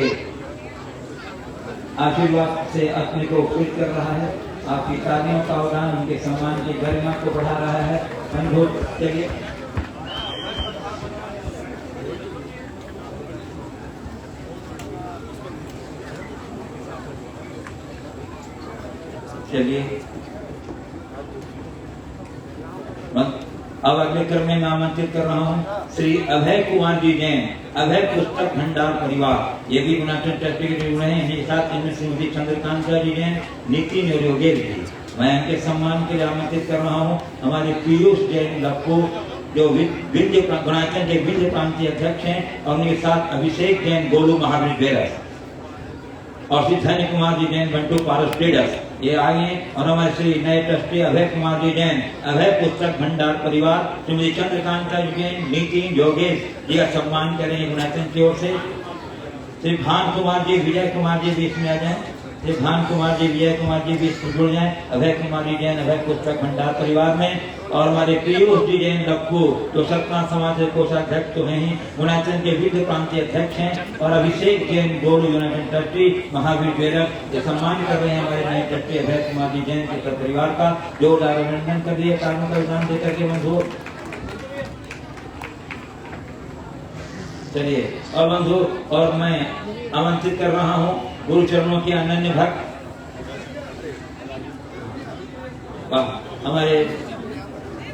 आशीर्वाद से अपने को उपकृत कर रहा है। आपकी तालियों का अवदान उनके सम्मान की गरिमा को बढ़ा रहा है। अनुभव चलिए अब अगले क्रम में मैं आमंत्रित कर रहा हूँ श्री अभय कुमार जी जैन, अभय पुस्तक भंडार परिवार। ये भी गुणाचन ट्रस्ट के जुड़े हैं। इनके साथ इनमें श्रीमती चंद्रकांता जी जैन, नितिन और योगेश जी। मैं इनके सम्मान के लिए आमंत्रित कर रहा हूँ हमारे पीयूष जैन लक्को जो विंध्य गुणाचन के विंध्य प्रांतीय अध्यक्ष हैं, और उनके साथ अभिषेक जैन, गोलू महावीर बेरस और श्री धन्य कुमार जी जैन, बंटू पारस ट्रेडर्स ये आए हैं। और हमारे श्री नए ट्रस्टी अभय कुमार जी जैन, अभय पुस्तक भंडार परिवार, श्रीमती चंद्रकांता जी जैन, नितिन, योगेश जी का सम्मान करेंगे गुणाचन की ओर से। श्री भान कुमार जी, विजय कुमार जी भी इसमें आ जाए। श्री भान कुमार जी, विजय कुमार जी भी इसमें जुड़ जाए अभय कुमार जी जैन, अभय पुस्तक भंडार परिवार में। और हमारे पीयूष जी जैन लक्कू जो सतना समाज के कोषाध्यक्ष तो हैं ही, गुणाचन के विविध प्रांतीय अध्यक्ष हैं। और अभिषेक जैन, गोलू यूनाइटेड ट्रस्टी, महावीर बेरक ये सम्मान कर रहे हैं हमारे नए ट्रस्टी अभय कुमार जी जैन के परिवार का। जोरदार अभिनंदन कर दिए कारणों का योगदान देकर के बंधु। चलिए और बंधु, और मैं आमंत्रित कर रहा हूँ गुरु चरणों के अनन्य भक्त हमारे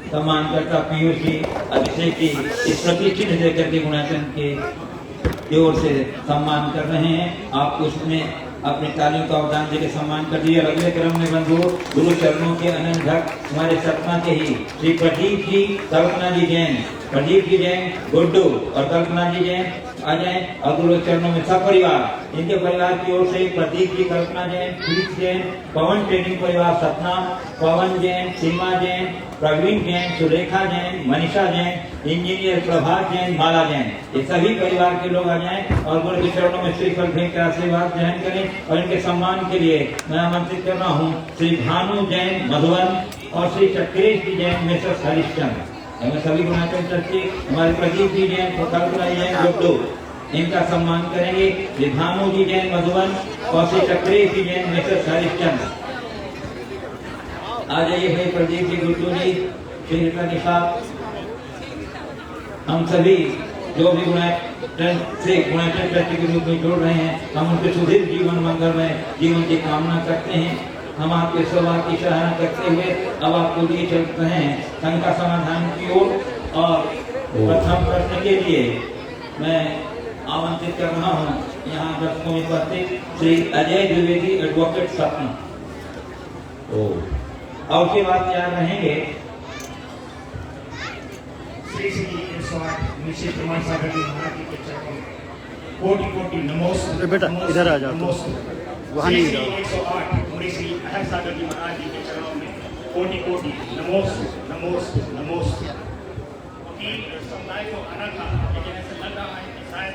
सम्मानकर्ता पीयूष जी, अभिषेक जी इस प्रतिष्ठित देकर के गुणाचन के ओर से सम्मान कर रहे हैं। आप उसमें अपनी तालियों का अवदान देकर सम्मान कर दिए। अगले क्रम में बंधु गुरु चरणों के अनंत भक्त हमारे सतना के ही श्री प्रदीप जी, कल्पना जी जैन, प्रदीप जी जैन, गुड्डू और कल्पना जी जैन आ जाए। और गुरु चरणों में सब परिवार, इनके परिवार की ओर से प्रदीप जी, कल्पना जैन, फिलिक्स जैन, पवन ट्रेडिंग परिवार सतना, पवन जैन, सीमा जैन, प्रवीण जैन, सुरेखा जैन, मनीषा जैन, इंजीनियर प्रभात जैन, माला जैन, ये सभी परिवार के लोग आ जाएं और गुरु के चरणों में श्रीफल भेंट कर आशीर्वाद ग्रहण करें। और इनके सम्मान के लिए मैं आमंत्रित कर रहा हूँ श्री भानु जैन मधुबन और श्री चक्रेश जी जैन, मिसेस हरिश्चंद्र। एवं सभी गुणाचरण ट्रस्टी हमारे प्रदीप जी जैन कल्पना जैन गुड्डू इनका सम्मान करेंगे। विधानु जी जैन मधुबन, कौशिक चक्रेश जी जैन मिसेस हरिश्चंद्र। आ जाइए भाई प्रदीप जी, गुड्डू जी, श्री निषाद, हम सभी जो भी गुणाचरण ट्रस्टी के रूप में जुड़ रहे हैं, हम उनके सुदीर्घ जीवन मंगलमय जीवन की कामना करते हैं। हम आपके स्वभाव की सराहना करते हुए अब आपको लिए चलते हैं शंका समाधान की ओर। और प्रथम प्रश्न के लिए मैं आमंत्रित कर रहा हूँ यहाँ दर्शकों में उपस्थित श्री अजय द्विवेदी, एडवोकेट सपना, और उसके बाद तैयार रहेंगे श्री श्री 108 मुंशी प्रमाण सागर जी महाराज जी के चरणों में कोटि कोटि नमोस्तुते। बेटा इधर आ जाओ, वहाँ नहीं जाओ। 108 मुंशी अहर सागर जी महाराज जी के चरणों में कोटि कोटि नमोस्तुते नमोस्तुते नमोस्तुते। क्योंकि समुदाय को आना था, लेकिन ऐसा लग रहा है कि शायद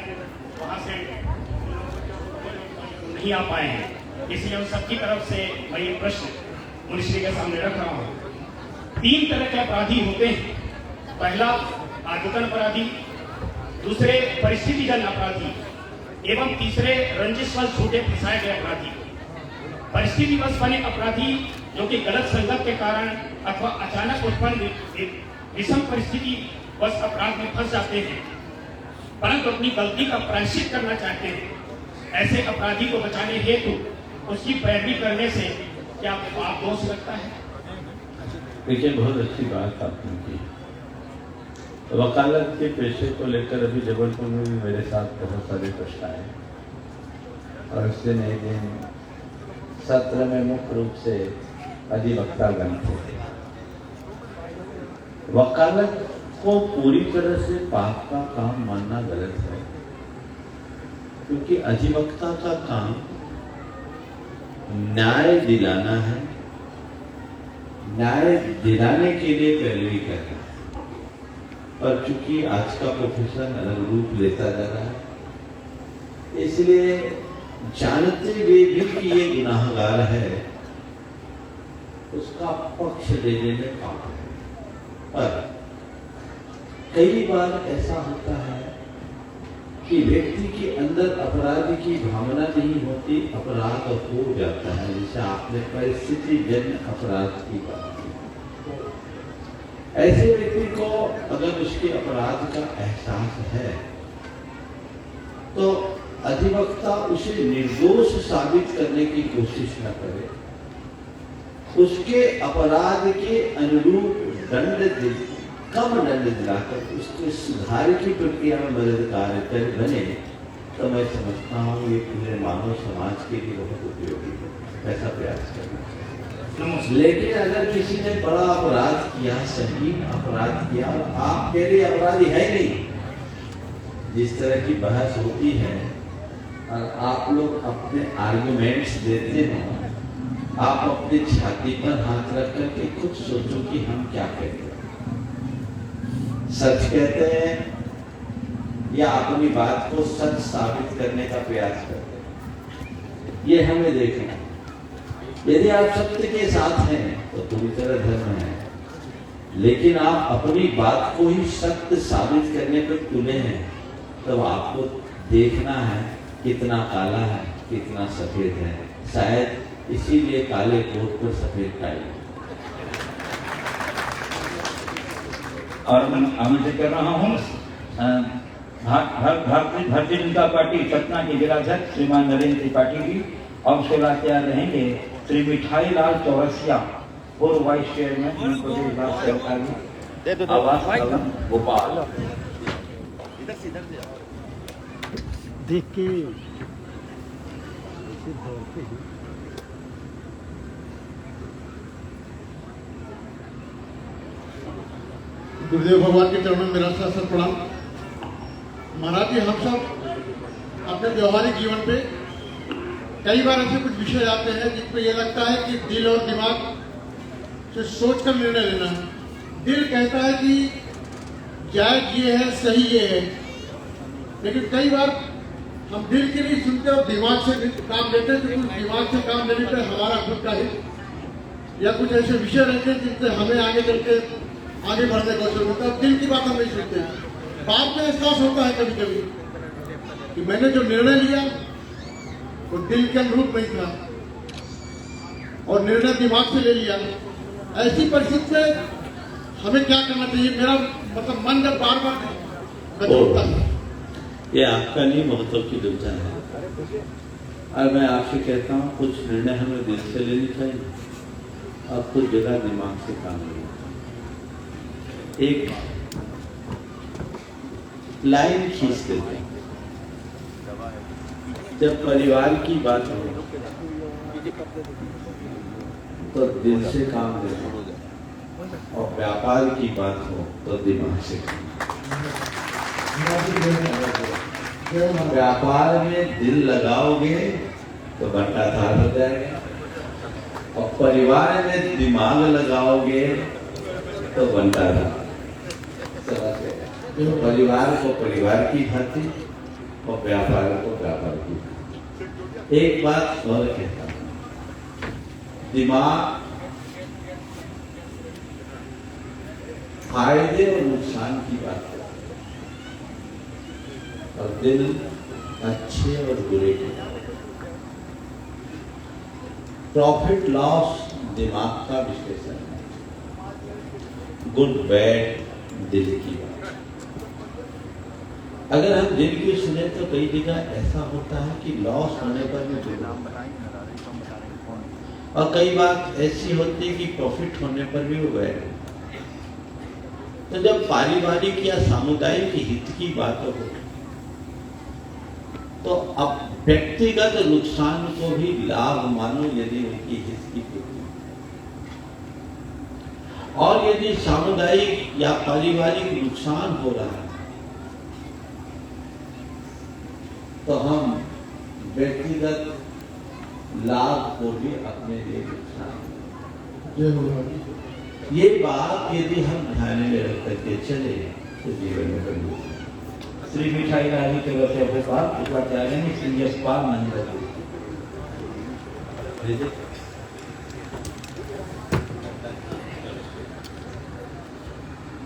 वहाँ से नहीं आ पाए हैं, इसलिए उन सबकी तरफ से मैं ये प्रश्न मुंशी के सामने रख रहा हूँ। 3 तरह के अपराधी होते हैं। पहला आगतन अपराधी, दूसरे परिस्थितिजन्य अपराधी एवं तीसरे रंजिशवश छूटे फंसाए गए अपराधी। परिस्थितिवश बने अपराधी जो कि गलत संगत के कारण अथवा अचानक उत्पन्न विषम परिस्थिति बस अपराध में फंस जाते हैं, परंतु अपनी गलती का प्रायश्चित करना चाहते हैं। ऐसे अपराधी को बचाने हेतु उसकी पैरवी करने से क्या पाप दोष लगता है? देखिए, बहुत अच्छी बात आपने की। वकालत के पेशे को लेकर अभी जबलपुर में भी मेरे साथ बहुत सारे प्रश्न आए, और उस दिन एक दिन सत्र में मुख्य रूप से अधिवक्तागण थे। वकालत को पूरी तरह से पाप का काम मानना गलत है, क्योंकि अधिवक्ता का काम न्याय दिलाना है, न्याय दिलाने के लिए पैरवी करना है। पर चूंकि आज का प्रोफेशन अलग रूप लेता जा रहा है, इसलिए जानते हुए भी कि ये गुनाहगार है, उसका पक्ष लेने में पाप है। पर कई बार ऐसा होता है कि व्यक्ति के अंदर अपराध की भावना नहीं होती, अपराध हो जाता है। जैसे आपने परिस्थितिजन्य अपराध की बात की, ऐसे व्यक्ति को अगर उसके अपराध का एहसास है तो अधिवक्ता उसे निर्दोष साबित करने की कोशिश न करे, उसके अपराध के अनुरूप कम दंड दिलाकर उसके सुधार की प्रक्रिया में मददगार बने, तो मैं समझता हूँ ये पूरे मानव समाज के लिए बहुत उपयोगी है। ऐसा प्रयास करना चाहिए। लेकिन अगर किसी ने बड़ा अपराध किया, संगीन अपराध किया, आप कह रहे अपराधी है नहीं, जिस तरह की बहस होती है और आप लोग अपने आर्गुमेंट्स देते हैं, आप अपनी छाती पर हाथ रख करके खुद सोचो कि हम क्या कहते हैं, सच कहते हैं या अपनी बात को सच साबित करने का प्रयास करते हैं, ये हमें देखना। यदि आप सत्य के साथ हैं तो पूरी तरह धर्म है, लेकिन आप अपनी बात को ही सत्य साबित करने पर तुले हैं, तब आपको देखना है कितना काला है, कितना सफेद है। शायद इसीलिए काले कोट पर सफेद टाई। और मैं आमंत्रित कर रहा हूँ भारतीय जनता पार्टी सतना के जिलाध्यक्ष श्रीमान नरेंद्र त्रिपाठी जी, और उसके बाद तैयार रहेंगे श्री मिठाई लाल चौरसिया, पूर्व वाइस चेयरमैन आवास भवन भोपाल। देख के गुरुदेव भगवान के चरणों में मेरा सत प्रणाम। महाराज जी, हम सब अपने व्यवहारिक जीवन पे कई बार ऐसे कुछ विषय आते हैं जिन पे ये लगता है कि दिल और दिमाग से सोचकर निर्णय लेना है। दिल कहता है कि जायज ये है, सही ये है, लेकिन कई बार हम दिल के लिए सुनते और दिमाग से काम लेते हैं, तो कुछ दिमाग से काम लेने पर हमारा खुद का हित या कुछ ऐसे विषय रहते हैं जिनसे हमें आगे चल के आगे बढ़ने का अवसर मिलता है। दिल की बात हम नहीं सुनते हैं। बाद में एहसास होता है कभी कभी कि मैंने जो निर्णय लिया वो दिल के अनुरूप नहीं था और निर्णय दिमाग से ले लिया। ऐसी परिस्थिति में हमें क्या करना चाहिए? मेरा मतलब मन जब बार बार बदलता है। ये आपका नहीं, बहुतों की दुविधा है। और मैं आपसे कहता हूँ कुछ निर्णय हमें दिल से लेनी चाहिए और कुछ जगह दिमाग से काम लेना। एक लाइन खींच देते हैं, जब परिवार की बात हो तो दिल से काम लेना और व्यापार की बात हो तो दिमाग से व्यापार में दिल लगाओगे तो बंटाधार हो जाएगा और परिवार में दिमाग लगाओगे तो बंटाधार। तो परिवार को परिवार की भांति और व्यापार को व्यापार की भांति। एक बात और कहता हूं, दिमाग फायदे और नुकसान की बात करता है और दिल अच्छे और बुरे की। प्रॉफिट लॉस दिमाग का विश्लेषण है, गुड बैड दिल की बात। अगर हम दिल की सुने तो कई जगह ऐसा होता है कि लॉस होने पर भी दुख, और कई बात ऐसी होती है कि प्रॉफिट होने पर भी वो बैड। तो जब पारिवारिक या सामुदायिक हित की बात हो तो अब व्यक्तिगत नुकसान को भी लाभ मानो यदि उनकी हित की पूर्ति, और यदि सामुदायिक या पारिवारिक नुकसान हो रहा है तो हम व्यक्तिगत लाभ को भी अपने लिए नुकसान। ये बात यदि हम ध्यान में रख करके चले तो जीवन में बदल। श्री मिठाई राजी के वैसे भोपाल उपाध्याय श्री यशपाल मंदिर।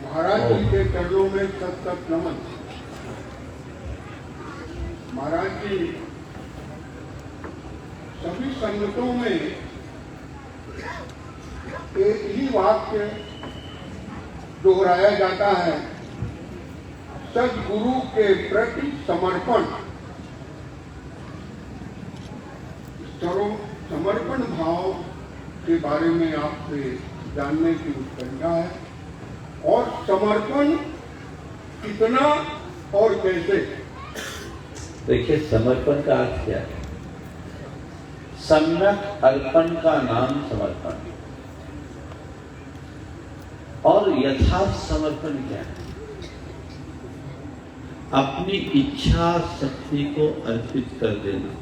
महाराज जी के चरणों में सत नमन। महाराज जी सभी संगतों में एक ही वाक्य दोहराया जाता है, सद्गुरु के प्रति समर्पण। समर्पण भाव के बारे में आपसे जानने की उत्कंठा है, और समर्पण कितना और कैसे? देखिए, समर्पण का अर्थ क्या है? सम्यक अर्पण का नाम समर्पण, और यथार्थ समर्पण क्या है? अपनी इच्छा शक्ति को अर्पित कर देना,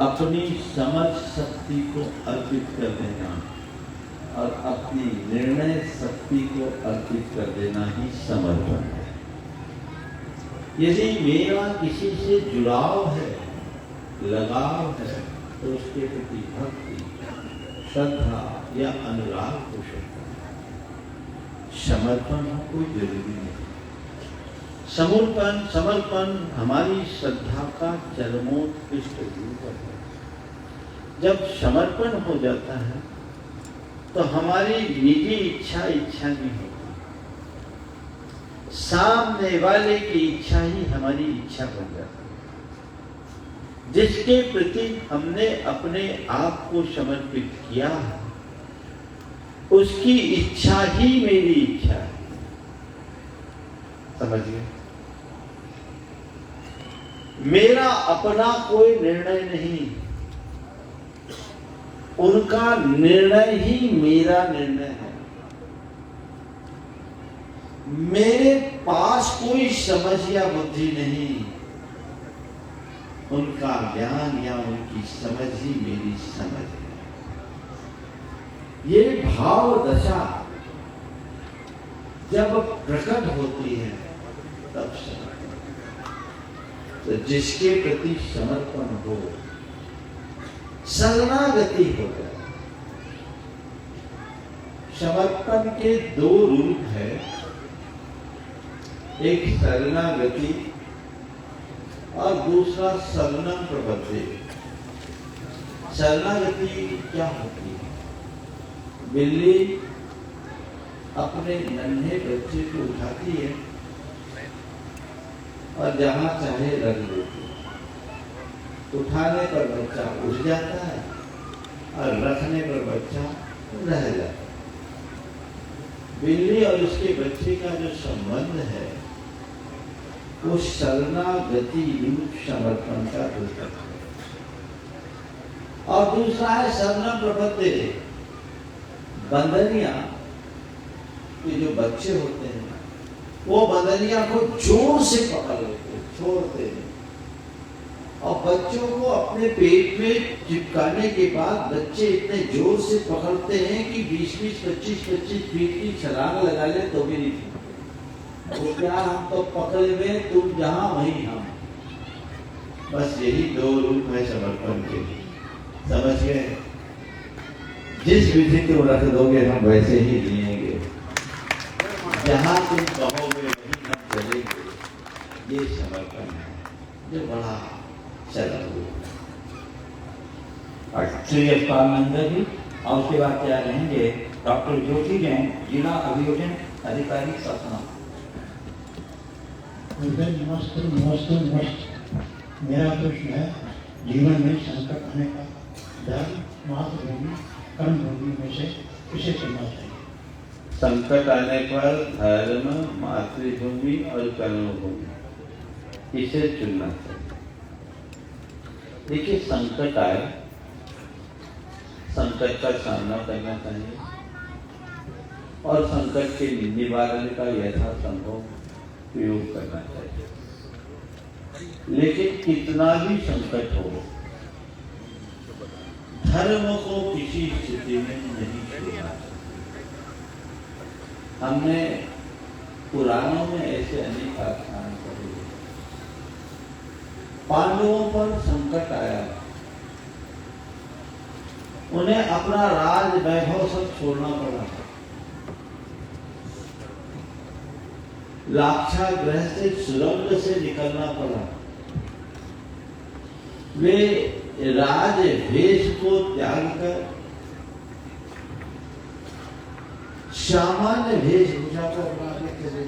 अपनी समझ शक्ति को अर्पित कर देना और अपनी निर्णय शक्ति को अर्पित कर देना ही समर्पण है। यदि मेरा किसी से जुड़ाव है, लगाव है, तो उसके प्रति भक्ति, श्रद्धा या अनुराग हो सकता है। समर्पण कोई जरूरी नहीं। समर्पण हमारी श्रद्धा का चरमोत्कृष्ट रूप है। जब समर्पण हो जाता है तो हमारी निजी इच्छा नहीं होती, सामने वाले की इच्छा ही हमारी इच्छा बन जाती है। जिसके प्रति हमने अपने आप को समर्पित किया है उसकी इच्छा ही मेरी इच्छा है। समझिए, मेरा अपना कोई निर्णय नहीं, उनका निर्णय ही मेरा निर्णय है। मेरे पास कोई समझ या बुद्धि नहीं, उनका ज्ञान या उनकी समझ ही मेरी समझ है। ये भाव दशा जब प्रकट होती है तब तो जिसके प्रति समर्पण हो, शरणागति हो जाए, समर्पण के दो रूप है, एक शरणागति और दूसरा शरणं प्रपद्ये। शरणागति क्या होती है? बिल्ली अपने नन्हे बच्चे को उठाती है और जहां चाहे रख देती है। उठाने पर बच्चा उठ जाता है और रखने पर बच्चा रह जाता है। बिल्ली और उसके बच्चे का जो संबंध है वो शरणागति रूप समर्पण का द्योतक है। और दूसरा है शरणं प्रपद्ये। बंदरिया के जो बच्चे होते हैं वो बंदरिया को जोर से पकड़ लेते, छोड़ते हैं, और बच्चों को अपने पेट में चिपकाने के बाद बच्चे इतने जोर से पकड़ते हैं कि 20-20, 25-25 फीट की छलांग लगा ले तो भी नहीं छूटते। वो क्या, हम तो पकड़े में, तुम जहां वहीं हम। बस यही दो रूप है समर्पण के। समझ गए? जिस विधि को रख दोगे हम वैसे ही जिएंगे, जहां तुम कहोगे वहीं हम चलेंगे। ये समर्पण है जो बड़ा चला हुआ। श्री यशपाल नंदा जी, और उसके बाद क्या रहेंगे डॉक्टर ज्योति जैन, जिला अभियोजन अधिकारी सतना। नमस्ते नमस्ते नमस्ते। मेरा प्रश्न है, जीवन में संकट आने का धर्म, मातृभूमि, कर्मभूमि में से किसे चुनना चाहिए? संकट आने पर धर्म, मातृभूमि और कर्मभूमि, इसे चुनना चाहिए। देखिए, संकट आए, संकट का सामना करना चाहिए और संकट के निवारण का यथासंभव प्रयोग करना चाहिए। लेकिन कितना भी संकट हो, धर्म को किसी स्थिति में नहीं छोड़ना चाहिए। हमने पुराणों में ऐसे अनेक आख्यान पढ़े। पांडवों पर संकट आया, उन्हें अपना राज वैभव सब छोड़ना पड़ा। लाक्षागृह से सुरंग से निकलना पड़ा। वे राज वेश को त्याग कर सामान्य वेशभूषा को अपना के चले।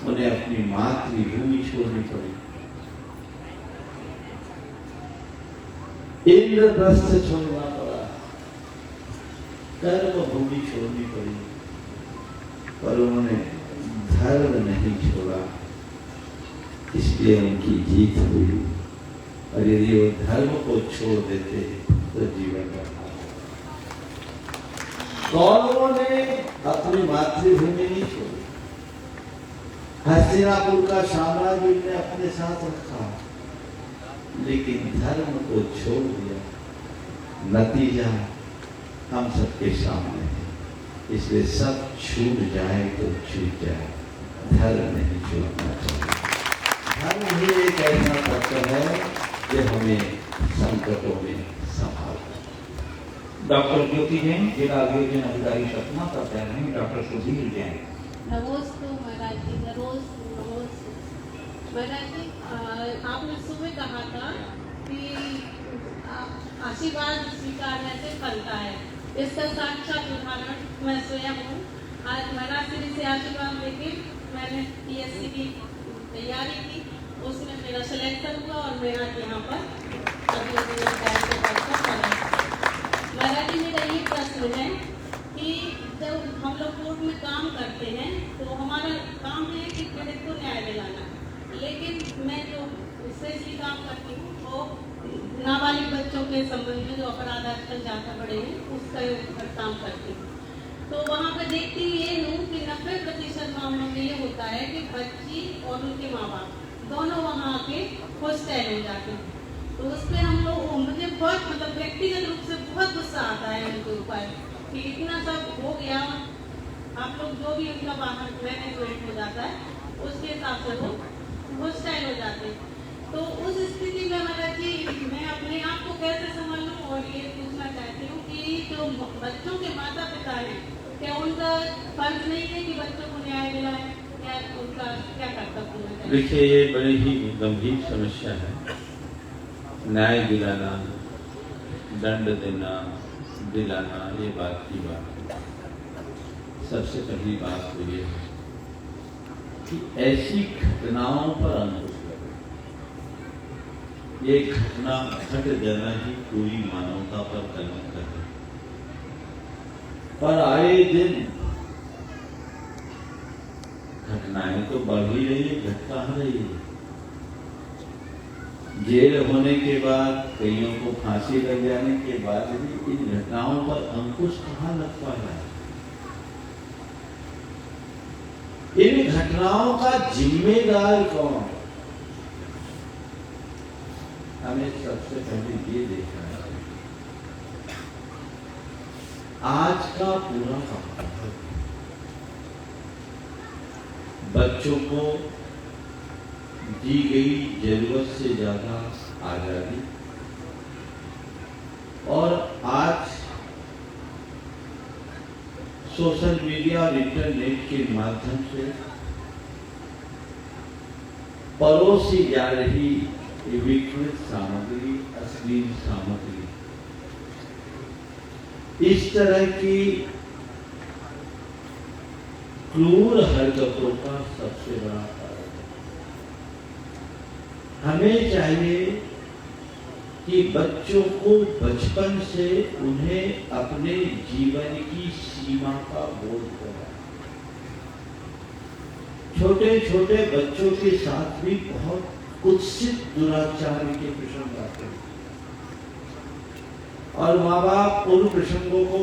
उन्हें अपनी मातृभूमि छोड़नी पड़ी, इंद्रप्रस्थ छोड़ना पड़ा, कर्मभूमि छोड़नी पड़ी, पर उन्होंने धर्म नहीं छोड़ा, इसलिए उनकी जीत हुई। और यदि वो धर्म को छोड़ देते तो जीवन का कौरवों ने अपनी मातृभूमि नहीं छोड़ी। हस्तिनापुर का साम्राज्य ने अपने साथ रखा, लेकिन धर्म को छोड़ दिया। नतीजा हम सबके सामने है। इसलिए सब छूट जाए तो छूट जाए, धर्म नहीं छूटना चाहिए। धर्म ही एक ऐसा तत्व है जो हमें संकटों में संभालता है। डॉक्टर ज्योति जैन, जिला अभियोजन अधिकारी सतना का कह रहे हैं डॉक्टर सुधीर जैन। नमस्ते महाराज जी, नमस्ते। महाराज जी, आपने सुबह कहा था कि आशीर्वाद स्वीकारने से फलता है। इसका साक्षात उदाहरण मैं स्वयं हूँ। आज महाराज श्री से आशीर्वाद लेके मैंने PSC की तैयारी की, उसमें मेरा सिलेक्शन हुआ और मेरा यहाँ पर महाराज जी, मेरा ये प्रश्न है कि जब हम लोग कोर्ट में काम करते हैं तो हमारा काम है कि पीड़ित को न्याय दिलाना, लेकिन मैं जो स्पेशली काम करती हूँ वो नाबालिग बच्चों के संबंध में जो अपराध आजकल ज़्यादा बढ़े हैं उसका ऊपर काम करती हूँ। तो वहाँ पर देखती ये हूँ कि 90% मामलों में ये होता है कि बच्ची और उनके माँ बाप दोनों वहाँ आके हॉस्टाइल हो जाते हैं। तो उस पर हम लोग, मुझे बहुत मतलब व्यक्तिगत रूप से बहुत गुस्सा आता है उनके ऊपर कि इतना सब हो गया, आप लोग जो भी उनका बाहर मैनेजमेंट हो जाता है उसके हिसाब से वो हॉस्टाइल हो जाते हैं। तो उस स्थिति में महाराज जी मैं अपने आप को कैसे संभालूं, और ये पूछना चाहती हूँ कि जो बच्चों के करता है, क्या उनका फर्ज नहीं है कि बच्चों को न्याय दिलाएं? क्या उनका क्या कर्तव्य होना चाहिए? देखिए, ये बड़ी ही गंभीर समस्या है। न्याय दिलाना, दंड देना, दिलाना, ये बात की बात है। सबसे पहली बात तो ये है कि ऐसी घटनाओं पर अंकुश लगे। ये घटना घट जाना ही पूरी मानवता पर कलंक है। पर आए दिन घटनाएं तो बढ़ ही रही है, घट कहाँ रही है। जेल होने के बाद, कईयों को फांसी लग जाने के बाद भी इन घटनाओं पर अंकुश कहाँ लग पा रहा है। इन घटनाओं का जिम्मेदार कौन है? हमें सबसे पहले ये देखना है आज का पूरा काम है बच्चों को दी गई जरूरत से ज्यादा आजादी, और आज सोशल मीडिया और इंटरनेट के माध्यम से परोसी जा रही विकृत सामग्री, अश्लील सामग्री, इस तरह की क्रूर हरकतों का सबसे बड़ा कारण है। हमें चाहिए कि बच्चों को बचपन से उन्हें अपने जीवन की सीमा का बोध कराएं। छोटे छोटे बच्चों के साथ भी बहुत कुत्सित दुराचार के प्रसंग आते हैं, और माँ बाप उन प्रसंगों को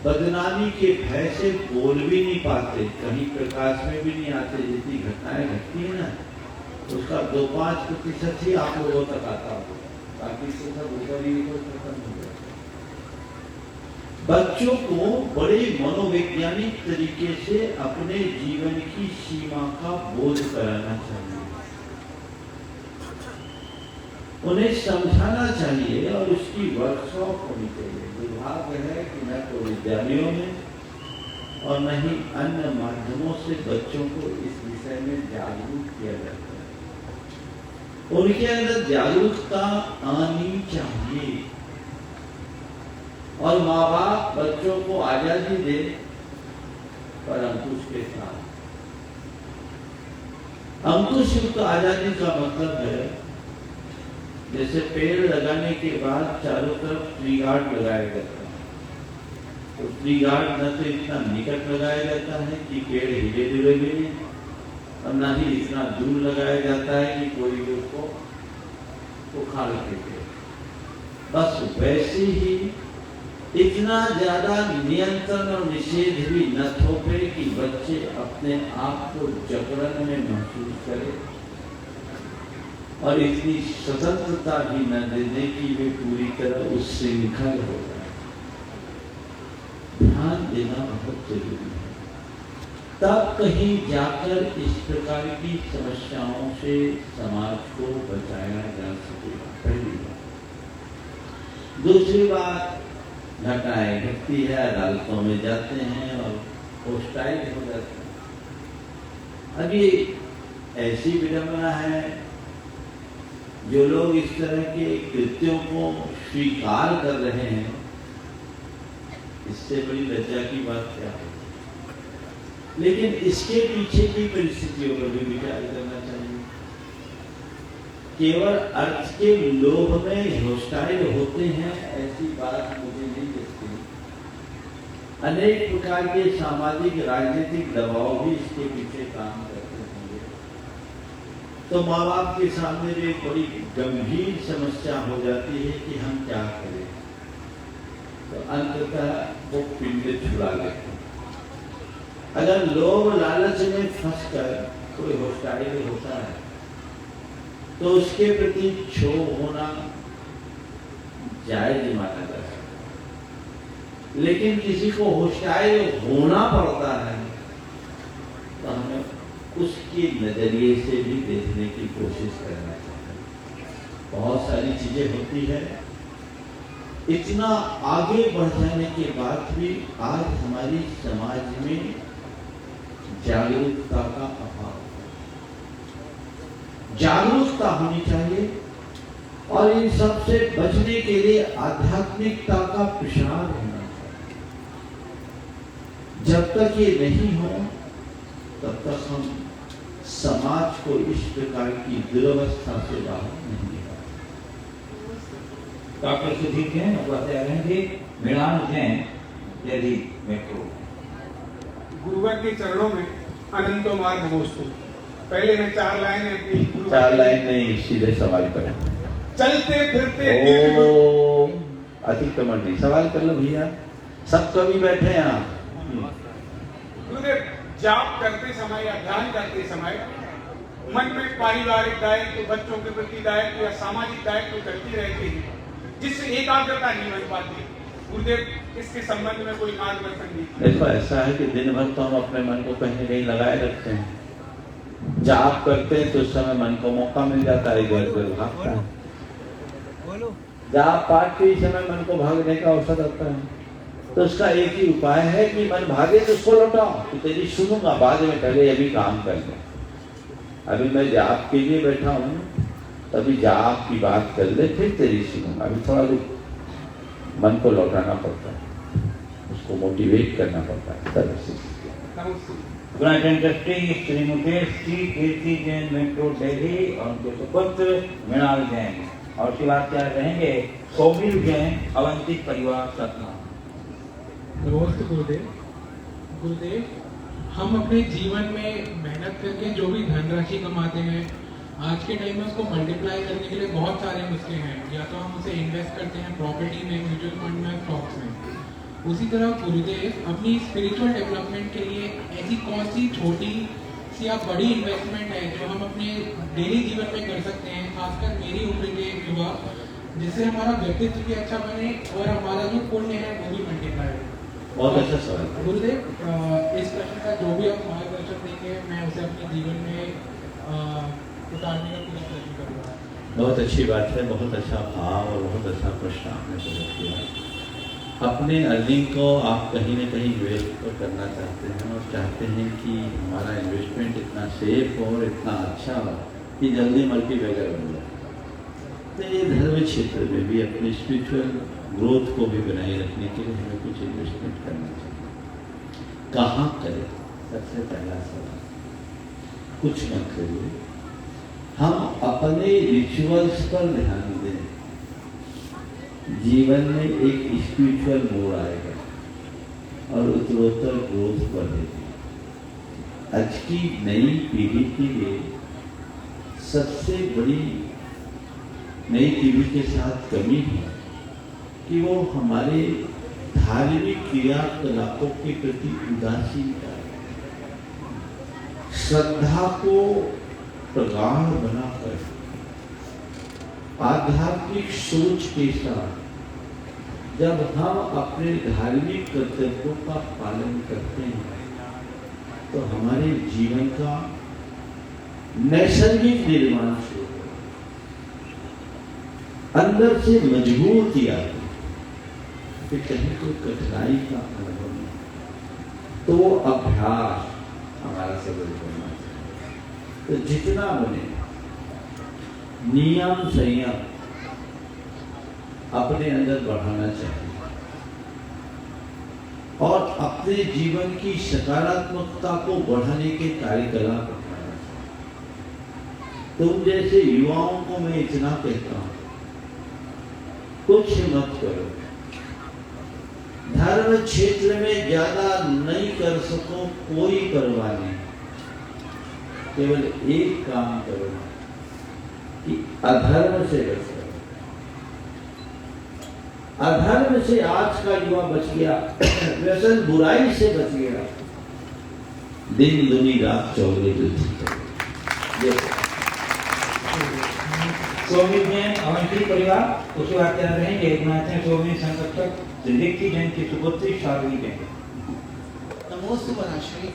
बदनामी के भय से बोल भी नहीं पाते, कहीं प्रकाश में भी नहीं आते। जितनी घटनाएं घटती है ना, उसका 2-5% ही आप लोगों तक आता होगा, बाकी से सब ऊपर ही खत्म हो गया। बच्चों को बड़े मनोवैज्ञानिक तरीके से अपने जीवन की सीमा का बोध कराना चाहिए, उन्हें समझाना चाहिए, और उसकी वर्कशॉप होनी चाहिए। दुर्भाग्य है कि न तो विद्यालयों में और न ही अन्य माध्यमों से बच्चों को इस विषय में जागरूक किया जाता है। उनके अंदर जागरूकता आनी चाहिए, और माँ बाप बच्चों को आजादी दे, पर अंकुश के साथ। अंकुश युक्त आजादी का मतलब है जैसे पेड़ लगाने के बाद चारों तरफ ट्री गार्ड लगाया जाता है, तो ट्री गार्ड न तो इतना निकट लगाया जाता है कि पेड़ हिले डुले भी, और न ही इतना दूर लगाया जाता है कि कोई उसको उखाड़ फेंके। बस वैसे ही इतना ज्यादा नियंत्रण और निषेध भी न थोपे कि बच्चे अपने आप को जकड़न में महसूस करें, और इतनी स्वतंत्रता भी न देने की वे पूरी तरह उच्छृंखल हो जाए। ध्यान देना बहुत जरूरी है, तब कहीं जाकर इस प्रकार की समस्याओं से समाज को बचाया जा सकेगा। पहली बात। दूसरी बात, घटनाएं घटती है, अदालतों में जाते हैं और होस्टाइल हो जाते हैं। अभी ऐसी विडंबना है, जो लोग इस तरह के कृत्यों को स्वीकार कर रहे हैं, इससे बड़ी लज्जा की बात क्या है। लेकिन इसके पीछे की परिस्थितियों पर भी विचार करना चाहिए। केवल अर्थ के लोभ में होस्टाइल होते हैं, ऐसी बात मुझे नहीं लगती। अनेक प्रकार के सामाजिक राजनीतिक दबाव भी इसके पीछे काम करते होंगे। तो माँ बाप के सामने भी एक बड़ी गंभीर समस्या हो जाती है कि हम क्या करें। तो अंततः वो पिंड छुड़ा लेते हैं। अगर लोभ लालच में फंसकर कोई होस्टाइल होता है, तो उसके प्रति क्षोभ होना जायज माना जा सकता है। लेकिन किसी को होस्टाइल होना पड़ता है, तो हमें उसके नजरिए से भी देखने की कोशिश करना चाहिए। बहुत सारी चीजें होती है इतना आगे बढ़ जाने के बाद भी आज हमारी समाज में जागरूकता का अभाव, जागरूकता होनी चाहिए और इन सब से बचने के लिए आध्यात्मिकता का प्रसार होना चाहिए। जब तक ये नहीं हो तब तक हम समाज को इस प्रकार की दुर्वस्था से बाहर नहीं निकाल। डॉक्टर सुधीर जैन उपाध्याय रहेंगे, मृणाल जैन यदि मेट्रो। गुरुवर के चरणों में अनंतो मार्ग नमोस्तु। पहले मैं 4 लाइनें अपनी 4 लाइन नहीं, सीधे सवाल करें। चलते फिरते अतिक्रमण नहीं, सवाल कर लो भैया, सब कवि बैठे हैं आप। गुरुदेव, जाप करते समय या ध्यान करते समय मन में पारिवारिक दायित्व, बच्चों के प्रति दायित्व या सामाजिक दायित्व चलती रहती है, जिससे एकाग्रता नहीं बन पाती। गुरुदेव, इसके संबंध में कोई मार्गदर्शन दीजिए। देखो, ऐसा है कि दिन भर तो हम अपने मन को कहीं न कहीं लगाए रखते हैं। जाप करते हैं तो उस समय मन को मौका मिल जाता है, इधर उधर भागता है। जाप पाठ के समय मन को भागने का अवसर आता है, तो उसका एक ही उपाय है कि मन भागे तो उसको लौटाओ कि तेरी सुनूंगा बाद में, पहले अभी काम कर ले। अभी मैं जाप के लिए बैठा हूँ, तभी जाप की बात कर ले, फिर तेरी सुनूंगा। अभी थोड़ा मन को लौटाना पड़ता है, उसको मोटिवेट करना पड़ता है। तरह से श्री मुकेश जी, कीर्ति जैन मेट्रो दिल्ली और उनके सुपुत्र मृणाल जैन, और शिवाचार्य रहेंगे सौमिल जैन अवंतिक परिवार सतना। नमस्ते गुरुदेव। गुरुदेव, हम अपने जीवन में मेहनत करके जो भी धनराशि कमाते हैं, आज के टाइम में उसको मल्टीप्लाई करने के लिए बहुत सारे नुस्खे हैं। या तो हम उसे इन्वेस्ट करते हैं प्रॉपर्टी में, म्यूचुअल फंड में, स्टॉक्स में। उसी तरह गुरुदेव, अपनी स्पिरिचुअल डेवलपमेंट के लिए ऐसी कौन सी छोटी सी या बड़ी इन्वेस्टमेंट है जो हम अपने डेली जीवन में कर सकते हैं, खासकर मेरी उम्र के युवा, जिससे हमारा व्यक्तित्व भी अच्छा बने और हमारा जो पुण्य है वो भी मल्टीप्लाई हो। बहुत अच्छा सवाल है गुरुदेव। इस प्रश्न का जो भी आप मार्गदर्शन देंगे, मैं उसे अपने जीवन में उतारने का पूरा प्रयत्न करूँगा। बहुत अच्छी बात है, बहुत अच्छा भाव और बहुत अच्छा प्रश्न आपने प्रकट किया। अपने अर्निंग को आप कहीं न कहीं इन्वेस्ट करना चाहते हैं और चाहते हैं कि हमारा इन्वेस्टमेंट इतना सेफ हो और इतना अच्छा हो कि जल्दी मल्टीप्लायर बन जाए। तो ये धर्म क्षेत्र में भी अपने स्पिरिचुअल ग्रोथ को भी बनाए रखने के लिए हमें कुछ इन्वेस्टमेंट करना चाहिए। कहाँ करें? सबसे पहला सवाल, कुछ मत करिए, हम अपने रिचुअल्स पर ध्यान दें। जीवन में एक स्पिरिचुअल मोड़ आएगा और उत्तरोत्तर ग्रोथ बढ़ेगी। आज की नई पीढ़ी के लिए सबसे बड़ी नई पीढ़ी के साथ कमी है कि वो हमारे धार्मिक क्रियाकलापों के प्रति उदासीनता, श्रद्धा को प्रगाढ़ बनाकर आध्यात्मिक सोच के साथ जब हम अपने धार्मिक कर्तव्यों का पालन करते हैं तो हमारे जीवन का नैसर्गिक निर्माण शुरू होता है, अंदर से मजबूती आती है, कि कहीं कोई कठिनाई का अनुभव नहीं, तो वो अभ्यास हमारा सफल करना चाहिए। तो जितना बने नियम संयम अपने अंदर बढ़ाना चाहिए और अपने जीवन की सकारात्मकता को बढ़ाने के कार्यकलाप अपनाना चाहिए। तुम जैसे युवाओं को मैं इतना कहता हूं, कुछ मत करो, धर्म क्षेत्र में ज्यादा नहीं कर सको कोई परवाह नहीं, केवल एक काम करो कि अधर्म से बच गया। अधर्म से आज का युवा बच गया, व्यसन बुराई से बच गया, दिन दुनी रात चौगनी सौमिल जैन अवंती परिवार, उसके बाद क्या रहेंगे सौमिल संरक्षक सिद्दीकी जैन की सुपुत्री शालिनी जैन। नमोस्तु मनाश्री।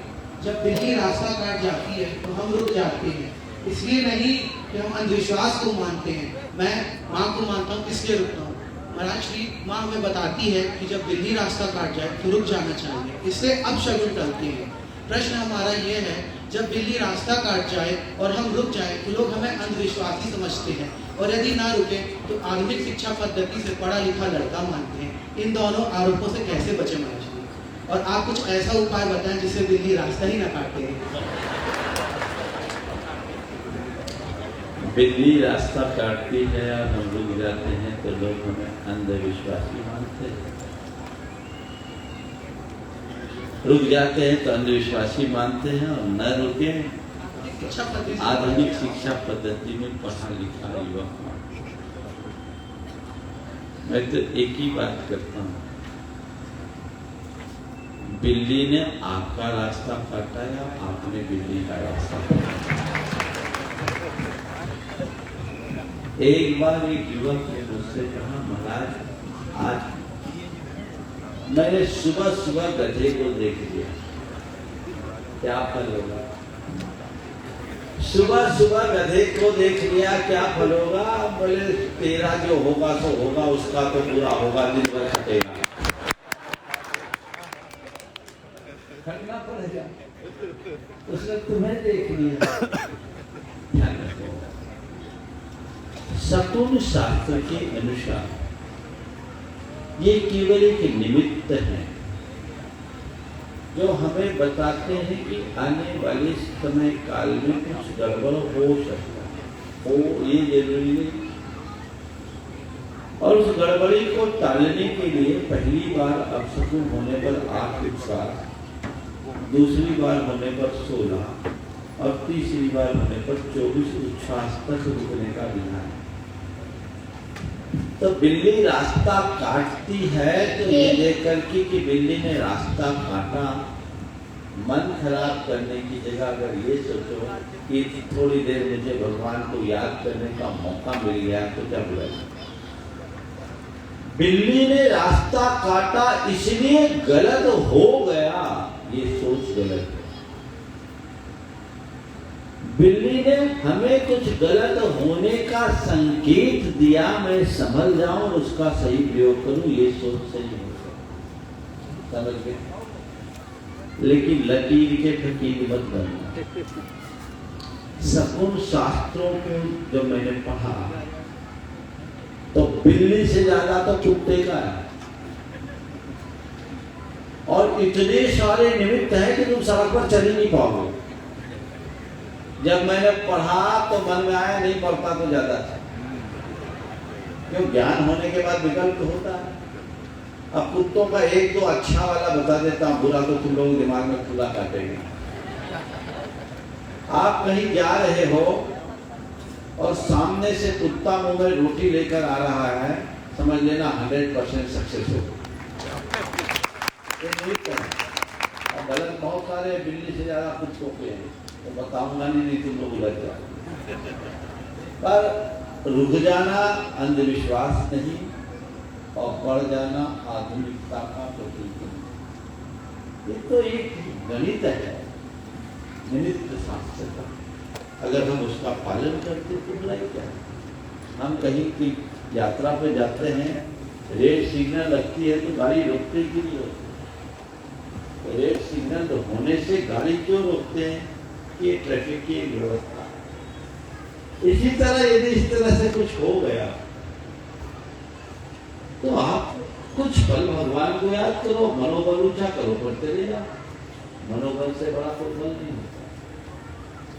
जब बिल्ली रास्ता काट जाती है तो हम रुक जाते हैं, इसलिए नहीं कि हम अंधविश्वास को मानते हैं। मैं माँ को मानता हूँ, किसलिए रुकता हूँ? महाराज श्री माँ हमें बताती है कि जब बिल्ली रास्ता काट जाए तो रुक जाना चाहिए, इससे अब शगुन टलते हैं। प्रश्न हमारा ये है, जब बिल्ली रास्ता काट जाए और हम रुक जाए तो लोग हमें अंधविश्वासी समझते हैं, और यदि ना रुके तो आधुनिक शिक्षा पद्धति से पढ़ा लिखा लड़का मानते हैं। इन दोनों आरोपों से कैसे बचे महाराज जी? और आप कुछ ऐसा उपाय बताएं जिससे बिल्ली रास्ता ही ना काटे। बिल्ली रास्ता काटती है और हम रुक जाते हैं तो लोग हमें अंधविश्वासी मानते हैं। रुक जाते हैं तो अंधविश्वासी मानते हैं, और न रुके आधुनिक शिक्षा पद्धति में पढ़ा लिखा युवक मानते हैं। मैं तो एक ही बात करता हूँ, बिल्ली ने आपका रास्ता काटा या आपने बिल्ली का रास्ता काटा? एक बार एक युवक ने मुझसे कहा, महाराज आज मैंने सुबह सुबह गधे को देख लिया, क्या फल होगा? सुबह सुबह गधे को देख लिया, क्या फल होगा? बोले तेरा जो होगा तो होगा, उसका तो पूरा होगा, दिन भर खटेगा, खटना पड़ेगा। उसने तुम्हें देख लिया। ध्यान रखो, सतुन शास्त्र के अनुसार ये केवल एक निमित्त है जो हमें बताते हैं कि आने वाले समय काल में कुछ गड़बड़ हो सकता है, हो ये जरूरी नहीं। और उस गड़बड़ी को टालने के लिए पहली बार अपशकुन होने पर 8 उपचार, दूसरी बार होने पर 16 और तीसरी बार होने पर 24 उच्छ्वास तक रुकने का विधान है। तो बिल्ली रास्ता काटती है तो ये देख करके कि बिल्ली ने रास्ता काटा, मन खराब करने की जगह अगर ये सोचो कि थोड़ी देर मुझे भगवान को याद करने का मौका मिल गया तो क्या बुरा? बिल्ली ने रास्ता काटा इसलिए गलत हो गया, ये सोच गलत है। बिल्ली ने हमें कुछ गलत होने का संकेत दिया, मैं संभल जाऊं और उसका सही प्रयोग करूं, ये सोच सही है, समझ गए? लेकिन लकीर के फकीर मत बनना। सकुन शास्त्रों को जब मैंने पढ़ा तो बिल्ली से ज्यादा तो कुत्ते का है, और इतने सारे निमित्त है कि तुम सड़क पर चल ही नहीं पाओगे। जब मैंने पढ़ा तो मन में आया नहीं पढ़ता तो ज्यादा था, क्यों? ज्ञान होने के बाद विकल्प होता है। अब कुत्तों का एक दो अच्छा वाला बता देता हूँ, बुरा तो तुम लोग दिमाग में खुला काटेंगे। आप कहीं जा रहे हो और सामने से कुत्ता मुंह में रोटी लेकर आ रहा है, समझ लेना 100% सक्सेस हो। और गलत बहुत सारे बिल्ली से ज्यादा कुत्तों के हैं, तो बताऊंगा नहीं तुम लोग उलझ जाओ। पर रुक जाना अंधविश्वास नहीं और बढ़ जाना आधुनिकता का प्रतीक है। ये तो एक गणित है, निमित्त शास्त्र का। अगर हम उसका पालन करते तो बुराई क्या है? हम कहीं की यात्रा पे जाते हैं, रेड सिग्नल लगती है तो गाड़ी रोकते क्यों नहीं होती? रेड सिग्नल तो होने से गाड़ी क्यों रोकते हैं? ये ट्रैफिक की व्यवस्था। इसी तरह यदि इस तरह से कुछ हो गया तो आप कुछ पल भगवान को याद करो, मनोबल ऊंचा करो, पर चले जाओ। मनोबल से बड़ा कोई बल नहीं होता,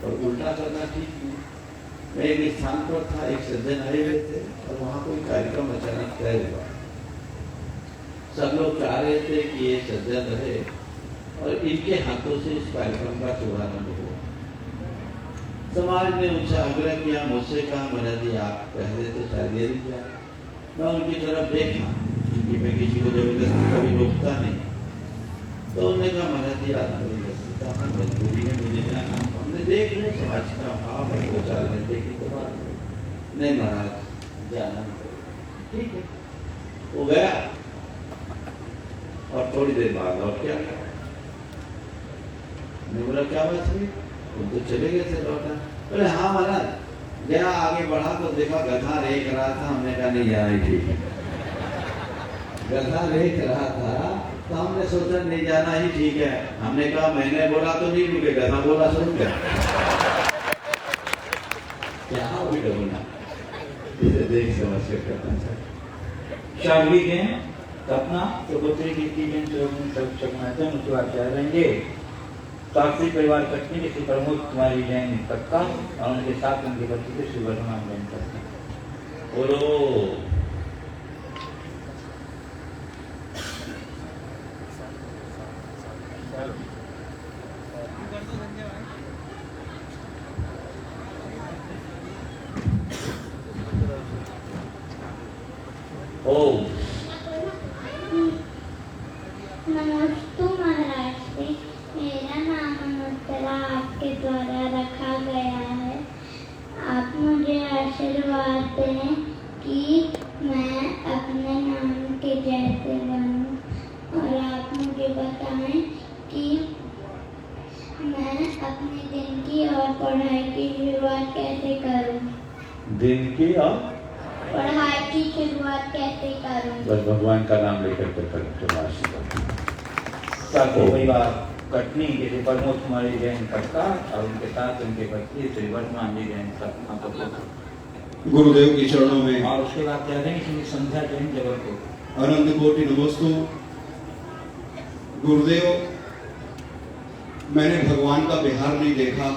और उल्टा करना ठीक नहीं। मैं एक स्थान पर था, एक सज्जन आए हुए थे और वहां कोई कार्यक्रम अचानक तय हुआ। सब लोग चाह रहे थे कि ये सज्जन रहे और इनके हाथों से इस कार्यक्रम का शुभारंभ हुआ। समाज ने उनसे आग्रह किया, मुझसे कहा, मैंने दी आप पहले तो चाहिए नहीं किया। मैं उनकी तरफ देखा कि मैं किसी को जबरदस्ती कभी रोकता नहीं, तो उन्होंने कहा, मैंने दी आप मजबूरी में मुझे जाना, हमने देख लिया समाज का भाव है, वो चाल देखी तो बात नहीं, महाराज जाना ठीक है। वो गया और थोड़ी देर बाद और क्या बोला, क्या बात हुई? वो तो चले गए थे लौटा। बोले हाँ महाराज, गया आगे बढ़ा तो देखा गधा रेख रहा था, हमने कहा नहीं जाना ठीक है। गधा रेख रहा था तो हमने सोचा नहीं जाना ही ठीक है। हमने कहा मैंने बोला तो नहीं रुके, गधा बोला सुन गया। क्या बोलना, इसे देख समझ के करना चाहिए। शादी के सपना चकोत्री की तीन सब चकमाचन उसके बाद क्या रहेंगे। शास्त्री परिवार कटनी के श्री प्रमोद कुमारी जैन कक्का और उनके साथ उनके बच्चे के श्री वर्धमान जैन कक्का। बोलो नमस्ते महाराज जी, मेरा नाम अनुत्तरा आपके द्वारा रखा गया है। आप मुझे आशीर्वाद दें कि मैं अपने नाम के जैसे बनूं, और आप मुझे बताएं कि मैं अपने दिन की और पढ़ाई की शुरुआत कैसे करूं। दिन की और पढ़ाई की शुरुआत कैसे करूं। बस भगवान का नाम लेकर के करो। शास्त्री परिवार कटनी के श्री प्रमोद कुमारी जैन कक्का और उनके साथ उनके बच्चे श्री वर्धमान जी जैन कक्का। गुरुदेव के चरणों में और उसके बाद क्या देंगे श्री संध्या जैन जबलपुर। अनंत कोटि नमस्तु। गुरुदेव, मैंने भगवान का बिहार नहीं देखा,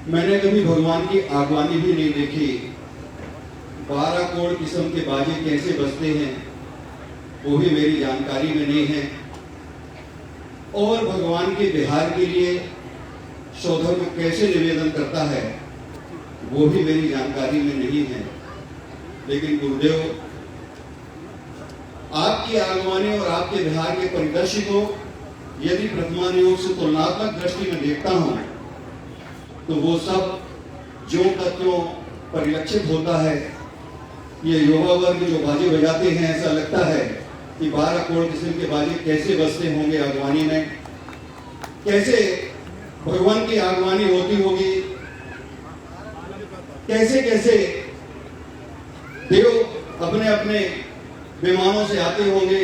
मैंने कभी भगवान की आगवानी भी नहीं देखी। 12 करोड़ किस्म के बाजे कैसे बजते हैं वो भी मेरी जानकारी में नहीं है, और भगवान के बिहार के लिए सौधर्म कैसे निवेदन करता है वो भी मेरी जानकारी में नहीं है। लेकिन गुरुदेव, आपकी आगवानी और आपके बिहार के परिदृश्य को यदि प्रथमानुयोग से तुलनात्मक दृष्टि में देखता हूं तो वो सब जो तत्वों परिलक्षित होता है। ये युवा वर्ग जो बाजे बजाते हैं, ऐसा लगता है कि 12 करोड़ किस्म के बाजे कैसे बजते होंगे आगवानी में, कैसे भगवान की आगवानी होती होगी, कैसे कैसे देव अपने अपने विमानों से आते होंगे,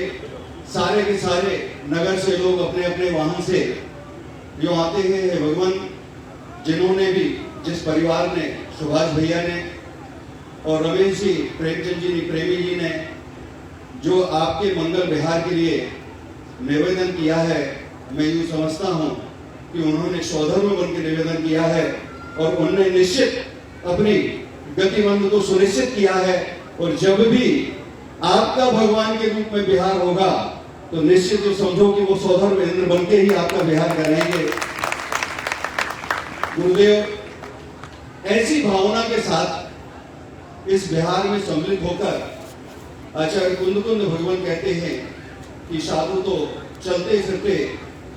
सारे के सारे नगर से लोग अपने अपने वाहन से जो आते हैं। भगवान, जिन्होंने भी, जिस परिवार ने, सुभाष भैया ने और रमेश जी, प्रेमचंद जी, प्रेमी जी ने जो आपके मंगल विहार के लिए निवेदन किया है, मैं यूं समझता हूं कि उन्होंने सौधर्म बन के निवेदन किया है और उन्होंने निश्चित अपनी गतिबंध को सुनिश्चित किया है। और जब भी आपका भगवान के रूप में विहार होगा तो निश्चित तो समझो कि वो सौधर्म इंद्र बन के ही आपका विहार करेंगे। गुरुदेव, ऐसी भावना के साथ इस बिहार में सम्मिलित होकर आचार्य कुंद भगवान कहते हैं कि साधु तो चलते फिरते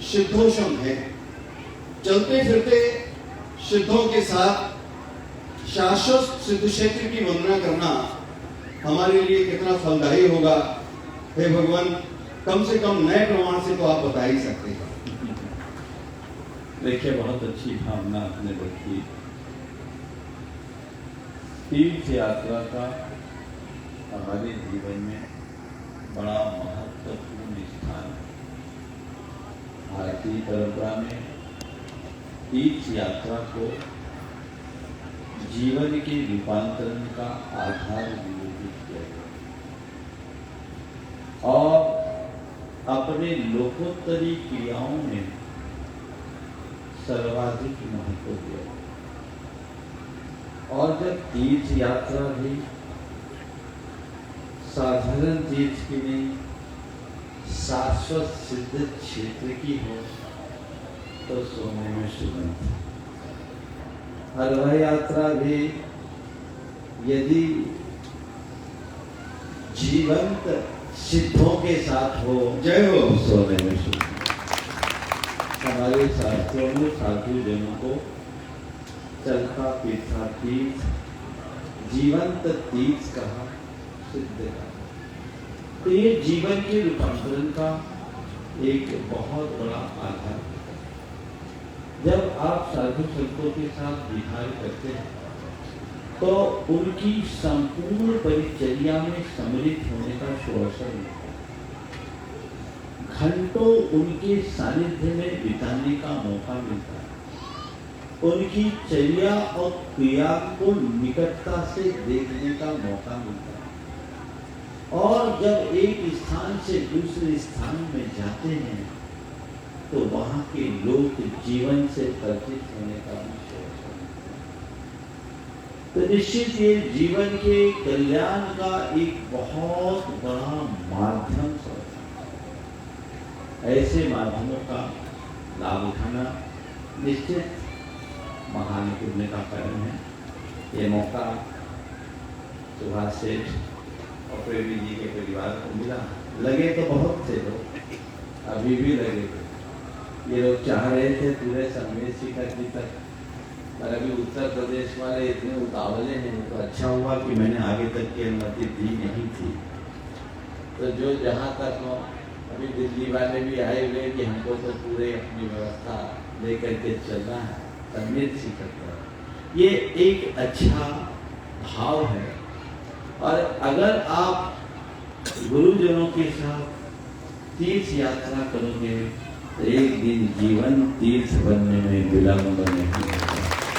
सिद्धोषम है। चलते फिरते सिद्धों के साथ शाश्वत सिद्ध क्षेत्र की वंदना करना हमारे लिए कितना फलदायी होगा। हे भगवान, कम से कम नए प्रमाण से तो आप बता ही सकते हैं। देखिए, बहुत अच्छी भावना आपने रखी। तीर्थ यात्रा का हमारे जीवन में बड़ा महत्वपूर्ण स्थान है। भारतीय परंपरा में तीर्थ यात्रा को जीवन के रूपांतरण का आधार निरूपित किया गया और अपने लोकोत्तरी क्रियाओं में सर्वाधिक महत्व दिया। और जब तीर्थ यात्रा भी साधारण तीर्थ की नहीं, शाश्वत सिद्ध क्षेत्र की हो तो सोने में सुगंध। और वह यात्रा भी यदि जीवंत सिद्धों के साथ हो, जय हो, सोने में सुगंध। हमारे शास्त्रों में साधु जनों को चलता फिरता तीर्थ, जीवंत तीर्थ कहा, सिद्ध कहा। तो ये जीवन के रूपांतरण का एक बहुत बड़ा आधार है। जब आप साधु संतों के साथ विहार करते हैं तो उनकी संपूर्ण परिचर्या में सम्मिलित होने का अवसर मिलता है। घंटों उनके सानिध्य में बिताने का मौका मिलता है। उनकी चर्या और क्रिया को निकटता से देखने का मौका मिलता है। और जब एक स्थान से दूसरे स्थान में जाते हैं तो वहां के लोक जीवन से परिचित होने का भी अवसर मिलता है। तो निश्चित ये जीवन के कल्याण का एक बहुत बड़ा माध्यम है। ऐसे माध्यमों का लाभ उठाना निश्चित महान पुण्य का कारण है। ये मौका सुभाष सेठ और प्रेमी जी के परिवार को मिला। लगे तो बहुत थे लोग, अभी भी लगे थे। ये लोग चाह रहे थे पूरे संगमेश शिखर जी तक, पर अभी उत्तर प्रदेश वाले इतने उतावले हैं तो अच्छा हुआ कि मैंने आगे तक की अनुमति दी नहीं थी। तो जो जहाँ तक हो, अभी दिल्ली वाले भी आए हुए कि हमको तो पूरे अपनी व्यवस्था लेकर के चलना है संगमेश शिखर पर। ये एक अच्छा भाव है। और अगर आप गुरुजनों के साथ तीर्थ यात्रा करोगे तो एक दिन जीवन तीर्थ बनने में विलंब नहीं होगा।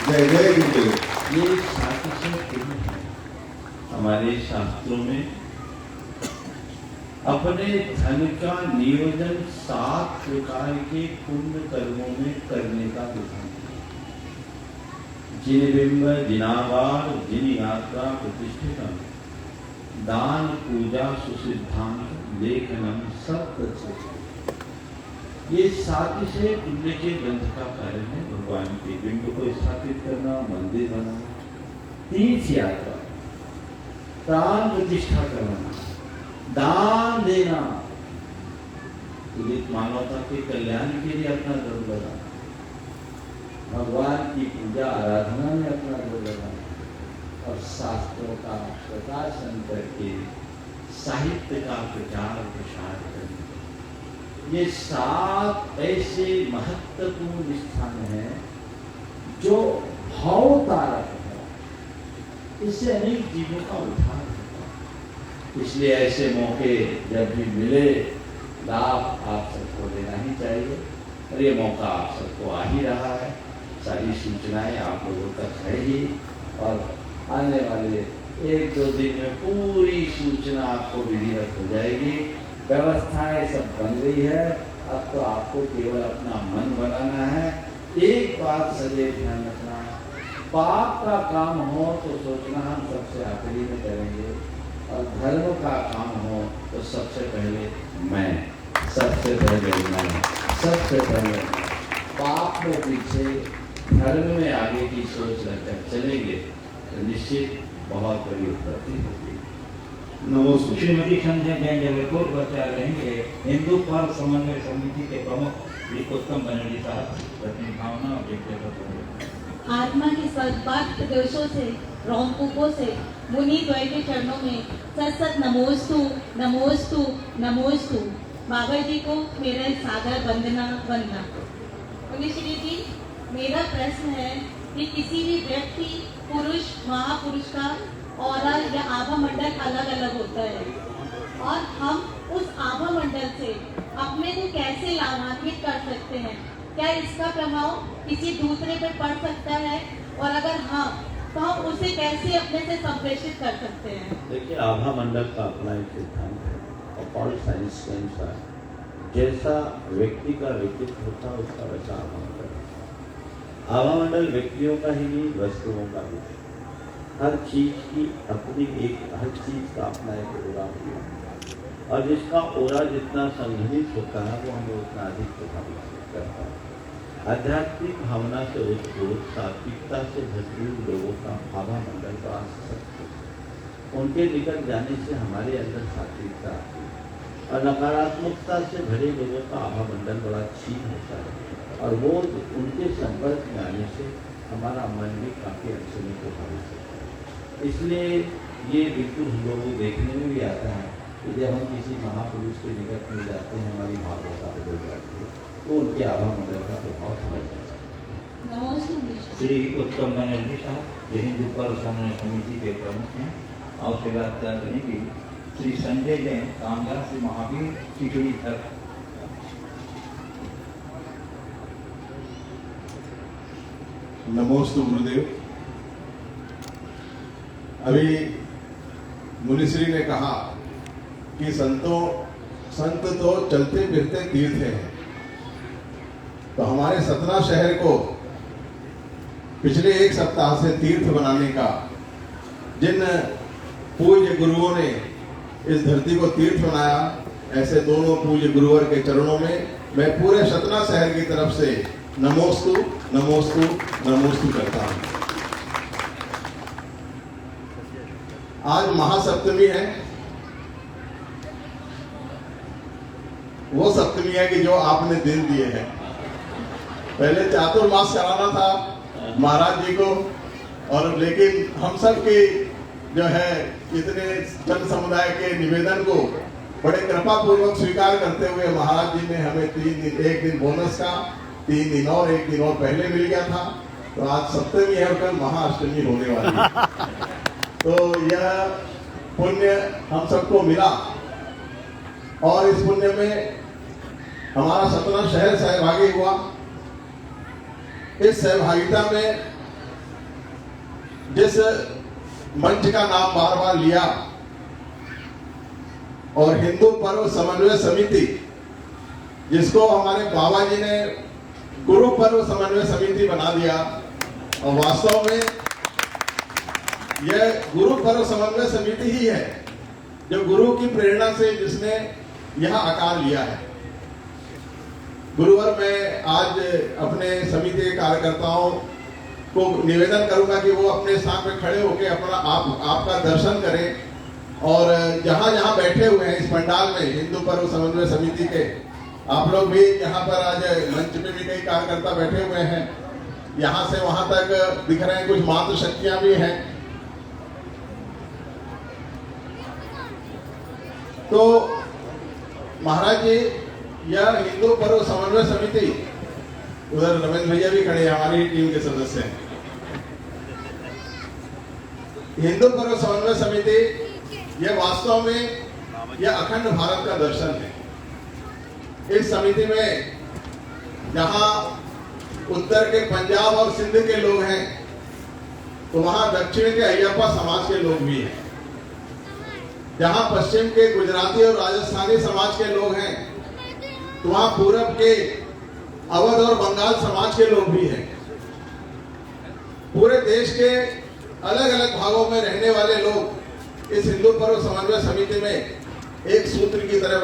जय जय गुरुदेव। ये सातिशय पुण्य है। हमारे शास्त्रों में अपने धन का नियोजन 7 प्रकार के पुण्य कर्मों में करने का विधान है। जिन बिंब जिनावार जिन यात्रा प्रतिष्ठितम दान पूजा सुसिद्धांत लेखनम सप्त। ये सातिशय पुण्य के ग्रंथ का कार्य है। भगवान के बिंब को स्थापित करना, मंदिर बनाना, तीर्थ यात्रा, प्राण प्रतिष्ठा करना, दान देना, पीड़ित मानवता के कल्याण के लिए अपना दर लगाना, भगवान की पूजा आराधना में अपना दर लगाना और शास्त्रों का प्रकाशन करके साहित्य का प्रचार प्रसार करना। ये 7 ऐसे महत्वपूर्ण स्थान हैं जो भाव तारक है। इससे अनेक जीवों का उद्धार होता है। इसलिए ऐसे मौके जब भी मिले लाभ आप सबको लेना ही चाहिए। और ये मौका आप सबको आ ही रहा है। सारी सूचनाएं आप लोगों तक है ही और आने वाले 1-2 दिन में पूरी सूचना आपको विधिवत हो जाएगी। व्यवस्थाएं सब बन गई है। अब तो आपको केवल अपना मन बनाना है। एक बात सदैव ध्यान रखना, पाप का काम हो तो सोचना हम सबसे आखिरी में करेंगे और धर्म का काम हो तो सबसे पहले मैं, सबसे पहले पाप में पीछे, धर्म में आगे की सोच रखकर चलेंगे तो निश्चित बहुत बड़ी उपलब्धि होगी। नमस्ते। श्रीमती संजय जैन जबलपुर प्रचार रहेंगे। हिंदू पर्व समन्वय समिति के प्रमुख दीपोत्तम बनर्जी साहब अपनी भावना और व्यक्तिगत आत्मा के सद्भाव दोषों से रोमकूपों से मुनि द्वय के चरणों में सत नमोस्तु नमोस्तु नमोस्तु। बाबा जी को मेरा सादर वंदना। मुनि श्री जी, मेरा प्रश्न है कि किसी भी व्यक्ति, पुरुष, महापुरुष का ऑरा या आभा मंडल अलग अलग होता है और हम उस आभा मंडल से अपने को कैसे लाभान्वित कर सकते हैं? क्या इसका प्रभाव किसी दूसरे पर पड़ सकता है और अगर हाँ तो हम उसे कैसे अपने से संप्रेषित कर सकते हैं? देखिए, आभा मंडल का अपना एक सिद्धांत है और पॉल साइंस के अनुसार जैसा व्यक्ति का व्यक्तित्व होता है उसका वैसा आभा मंडल। आभा मंडल व्यक्तियों का ही नहीं, वस्तुओं का भी। हर चीज की अपनी हर चीज का अपना एक ओरा होता है और जिसका ओरा जितना संघनित होता है वो हमें उतना अधिक प्रभावित करता है। आध्यात्मिक भावना से उत्पोत, सात्विकता से भरपूर लोगों का आभा मंडल बड़ा सशक्त है। उनके निकट जाने से हमारे अंदर सात्विकता आती है और नकारात्मकता से भरे लोगों का आभा मंडल बड़ा क्षीण होता है और वो उनके संपर्क में आने से हमारा मन भी काफी अंश में प्रभावित होता है। इसलिए ये बिल्कुल हम लोगों को देखने में भी आता है कि जब हम किसी महापुरुष के निकट में जाते हैं हमारी भावना बदल जाती है तो उनके आभा मंडल का प्रभाव समझ जाता है। श्री उत्तम बनर्जी साहब जो हिंदू पर्व समन्वय समिति के प्रमुख हैं, और उसके बाद रहेंगे श्री संजय जैन कामगार श्री महावीर खिचड़ी धर। नमोस्तु गुरुदेव। अभी मुनिश्री ने कहा कि संत तो चलते फिरते तीर्थ हैं। तो हमारे सतना शहर को पिछले एक सप्ताह से तीर्थ बनाने का जिन पूज्य गुरुओं ने इस धरती को तीर्थ बनाया, ऐसे दोनों पूज्य गुरुवर के चरणों में मैं पूरे सतना शहर की तरफ से नमोस्तु नमोस्तु नमोस्तु करता हूं। आज महासप्तमी है। वो सप्तमी है कि जो आपने दिन दिए हैं। पहले चातुर्मास कराना था महाराज जी को, और लेकिन हम सब के जो है इतने जन समुदाय के निवेदन को बड़े कृपा पूर्वक स्वीकार करते हुए महाराज जी ने हमें 3 दिन, एक दिन बोनस का, 3 दिन और 1 दिन और पहले मिल गया था। तो आज सप्तमी है और कल महाअष्टमी होने वाली है। तो यह पुण्य हम सबको मिला, और इस पुण्य में हमारा सतना शहर सहभागी हुआ। इस सहभागिता में जिस मंच का नाम बार बार लिया, और हिंदू पर्व समन्वय समिति, जिसको हमारे बाबा जी ने गुरु पर्व समन्वय समिति बना दिया, और वास्तव में यह गुरु पर्व समन्वय समिति ही है जो गुरु की प्रेरणा से जिसने यह आकार लिया है। गुरुवर मैं आज अपने समिति के कार्यकर्ताओं को निवेदन करूंगा कि वो अपने स्थान पे खड़े होकर अपना आपका दर्शन करें, और जहां जहां बैठे हुए हैं इस पंडाल में हिंदू पर्व समन्वय समिति के, आप लोग भी यहाँ पर आज मंच पे भी कई कार्यकर्ता बैठे हुए हैं, यहाँ से वहां तक दिख रहे हैं, कुछ मातृ शक्तियां भी हैं। तो महाराज जी, यह हिंदू पर्व समन्वय समिति, उधर रमेश भैया भी खड़े हैं, हमारी टीम के सदस्य हैं। हिंदू पर्व समन्वय समिति यह वास्तव में यह अखंड भारत का दर्शन है। इस समिति में जहां उत्तर के पंजाब और सिंध के लोग हैं, तो वहां दक्षिण के अय्यप्पा समाज के लोग भी हैं। जहां पश्चिम के गुजराती और राजस्थानी समाज के लोग हैं, तो वहां पूरब के अवध और बंगाल समाज के लोग भी हैं। पूरे देश के अलग अलग भागों में रहने वाले लोग इस हिंदू पर्व समन्वय समिति में एक सूत्र की तरह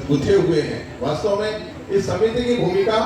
गुथे हुए हैं। वास्तव में इस समिति की भूमिका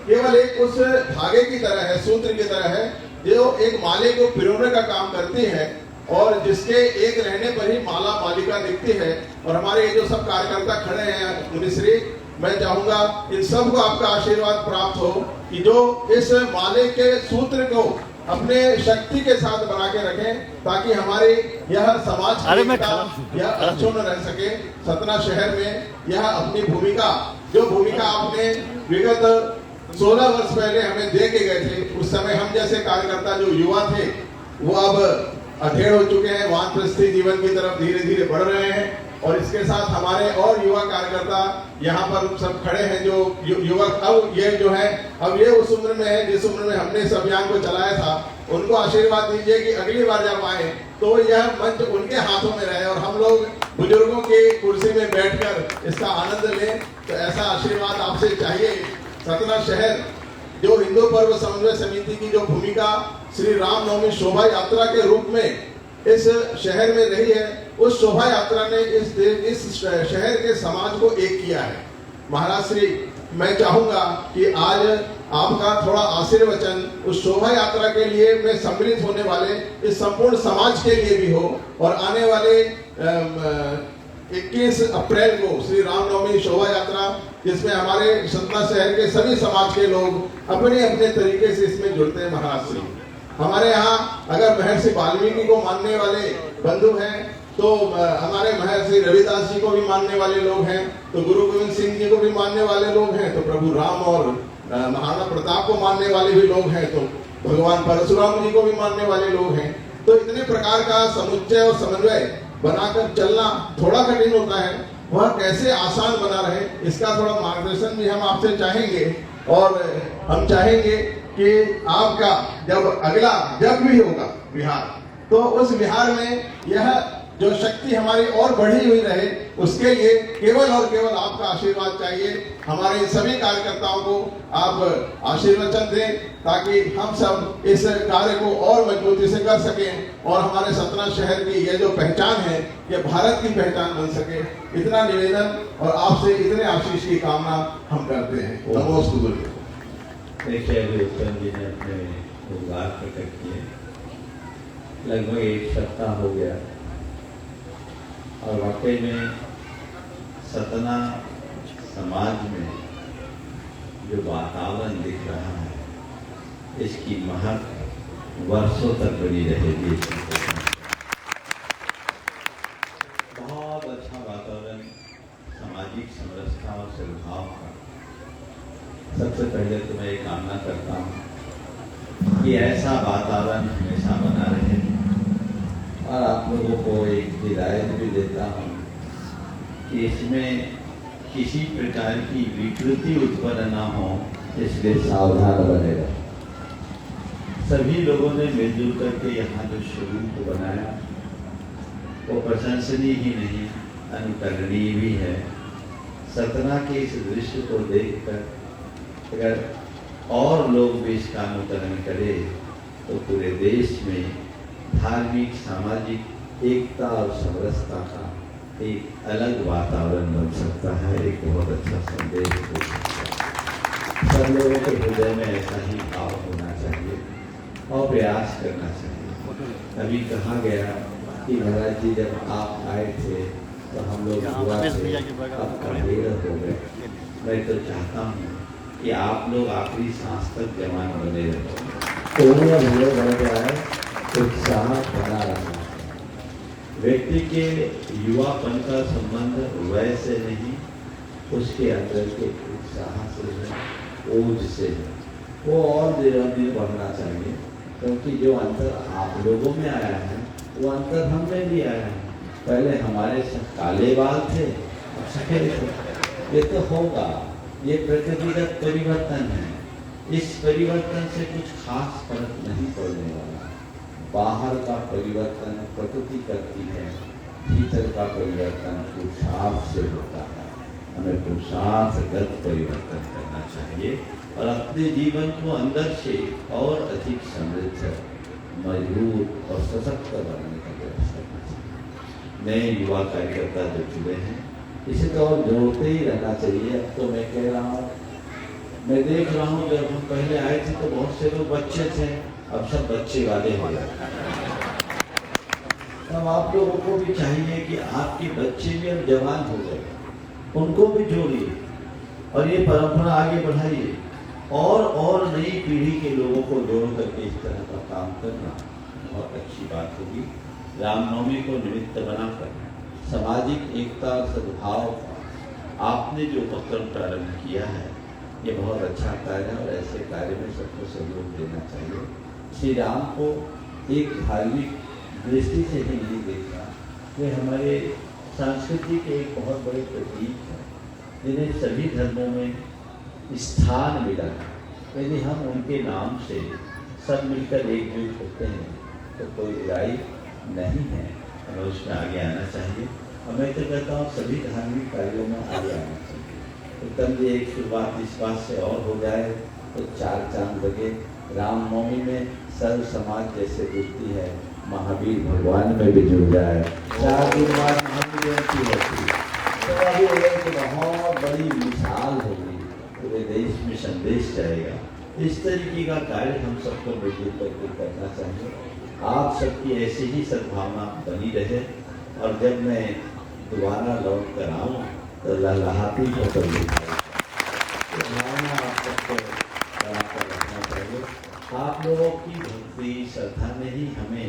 केवल एक उस धागे की तरह है, सूत्र की तरह है, जो एक माले को पिरोने का काम करती है, और जिसके एक रहने पर ही माला मालिका दिखती है। और हमारे ये जो सब कार्यकर्ता खड़े हैं मुनिश्री, मैं चाहूंगा इन सबको आपका आशीर्वाद प्राप्त हो कि जो इस माले के सूत्र को अपने शक्ति के साथ बना के रखें, ताकि हमारे यह समाज की यह अक्षुण्ण रह सके। सतना शहर में यह अपनी भूमिका, जो भूमिका आपने विगत 16 वर्ष पहले हमें दे के गए थे, उस समय हम जैसे कार्यकर्ता जो युवा थे वो अब अधेड़ हो चुके हैं, वानप्रस्थी जीवन की तरफ धीरे धीरे बढ़ रहे हैं। और इसके साथ हमारे और युवा कार्यकर्ता यहाँ पर सब खड़े हैं, जो युवक अब ये जो है, अब ये उस उम्र में है जिस उम्र में हमने इस अभियान को चलाया था। उनको आशीर्वाद दीजिए कि अगली बार जब आए तो यह मंच उनके हाथों में रहे और हम लोग बुजुर्गों की कुर्सी में बैठकर इसका आनंद लें। तो ऐसा आशीर्वाद आपसे चाहिए। सतना शहर जो हिंदू पर्व समन्वय समिति की जो भूमिका श्री रामनवमी शोभा यात्रा के रूप में इस शहर में रही है, उस शोभा यात्रा ने इस शहर के समाज को एक किया है। महाराज श्री, मैं चाहूंगा कि आज आपका थोड़ा आशीर्वचन उस शोभा यात्रा के लिए में सम्मिलित होने वाले इस संपूर्ण समाज के लिए भी हो, और आने वाले 21 अप्रैल को श्री रामनवमी शोभा यात्रा, जिसमें हमारे सतना शहर के सभी समाज के लोग अपने अपने तरीके से इसमें जुड़ते हैं। महाराज श्री, हमारे यहाँ अगर महर्षि वाल्मीकि को मानने वाले बंधु हैं, तो हमारे महर्षि रविदास जी को भी मानने वाले लोग हैं, तो गुरु गोविंद सिंह जी को भी मानने वाले लोग हैं, तो प्रभु राम और महाराणा प्रताप को मानने वाले भी लोग हैं, तो भगवान परशुराम जी को भी मानने वाले लोग हैं। तो इतने प्रकार का समुच्चय और समन्वय बनाकर चलना थोड़ा कठिन होता है, वह कैसे आसान बना रहे इसका थोड़ा मार्गदर्शन भी हम आपसे चाहेंगे। और हम चाहेंगे कि आपका जब भी होगा विहार, तो उस विहार में यह जो शक्ति हमारी और बढ़ी हुई रहे, उसके लिए केवल और केवल आपका आशीर्वाद चाहिए। हमारे सभी कार्यकर्ताओं को आप आशीर्वचन दें ताकि हम सब इस कार्य को और मजबूती से कर सकें और हमारे सतना शहर की यह जो पहचान है, ये भारत की पहचान बन सके। इतना निवेदन और आपसे इतने आशीष की कामना हम करते हैं। नमोस्तु गुरु। उत्तम जी ने अपने उद्गार प्रकट किए। लगभग एक सप्ताह हो गया और वाकई में सतना समाज में जो वातावरण दिख रहा है, इसकी महक वर्षों तक बनी रहेगी। बहुत अच्छा वातावरण सामाजिक समरसता और सद्भाव का। सबसे पहले तो मैं ये कामना करता हूँ कि ऐसा वातावरण हमेशा बना रहे, और आप लोगों को एक हिदायत भी देता हूँ कि इसमें किसी प्रकार की विकृति उत्पन्न न हो, इसलिए सावधान बनेगा। सभी लोगों ने मिलजुल करके यहाँ जो स्वरूप बनाया वो प्रशंसनीय ही नहीं, अनुकरणीय भी है। सतना के इस दृश्य को देखकर अगर और लोग भी इसका अनुकरण करें तो पूरे देश में धार्मिक सामाजिक एकता और समरसता का एक अलग वातावरण बन सकता है, एक बहुत अच्छा संदेश हो सकता है। सब लोगों के हृदय में ऐसा ही भाव होना चाहिए और प्रयास करना चाहिए। अभी कहा गया कि महाराज जी जब आप आए थे तो हम लोग हुआ थे, अब कबीर हो गए। मैं तो चाहता हूँ कि आप लोग आखिरी सांस तक जवान बने रहे। उम्र भले बढ़ गया है, उत्साह बना रहा है। व्यक्ति के युवापन का संबंध वय से नहीं, उसके अंदर के उत्साह से है, ओज से है। वो और दिन बढ़ना चाहिए, क्योंकि जो अंतर आप लोगों में आया है वो अंतर हम में भी आया है। पहले हमारे सब काले बाल थे, अब सफेद थे। ये तो होगा, ये प्रकृतिगत परिवर्तन है। इस परिवर्तन से कुछ खास फर्क नहीं पड़ने वाला। बाहर का परिवर्तन प्रकृति करती है, भीतर का परिवर्तन पुरुषार्थ से होता है। हमें पुरुषार्थगत परिवर्तन करना चाहिए और अपने जीवन को अंदर से और अधिक समृद्ध, मजबूत और सशक्त बनाने का प्रयास करना चाहिए। नए युवा कार्यकर्ता जो जुड़े हैं, इसे तो और जोड़ते ही रहना चाहिए। अब तो मैं कह रहा हूँ, मैं देख रहा हूँ, जब हम पहले आए थे तो बहुत से लोग बच्चे थे, अब सब बच्चे वाले हो गए। अब आप लोगों को भी चाहिए कि आपके बच्चे भी अब जवान हो गए, उनको भी जोड़िए और ये परंपरा आगे बढ़ाइए और नई पीढ़ी के लोगों को जोड़ करके इस तरह का काम करना बहुत अच्छी बात होगी। रामनवमी को निमित्त बनाकर सामाजिक एकता और सद्भाव का आपने जो उपक्रम प्रारंभ किया है, ये बहुत अच्छा कार्य है और ऐसे कार्य में सबको सहयोग देना चाहिए। श्री राम को एक धार्मिक दृष्टि से ही नहीं देखना, वे हमारे संस्कृति के एक बहुत बड़े प्रतीक हैं, जिन्हें सभी धर्मों में स्थान मिला है। यदि हम उनके नाम से सब मिलकर एकजुट होते हैं तो कोई बुराई नहीं है, हमें उसमें आगे आना चाहिए। और मैं तो कहता हूँ सभी धार्मिक कार्यों में आगे आना चाहिए। उत्तम जी एक शुरुआत इस बात से और हो जाए तो चार चांद लगे। रामनवमी में सर्व समाज जैसे जुड़ती है, महावीर भगवान में भी जुड़ जाए। 4 दिन बाद महावीर जयंती होती है, तो अभी एक बहुत बड़ी मिसाल होगी, पूरे देश में संदेश जाएगा। इस तरीके का कार्य हम सबको मिलजुल करके करना चाहिए। आप सबकी ऐसी ही सद्भावना बनी रहे और जब मैं दोबारा लौट कर आऊँ तो लहलाती होकर भावना आप सबको बना कर रखना चाहिए। आप लोगों की भक्ति श्रद्धा ने ही हमें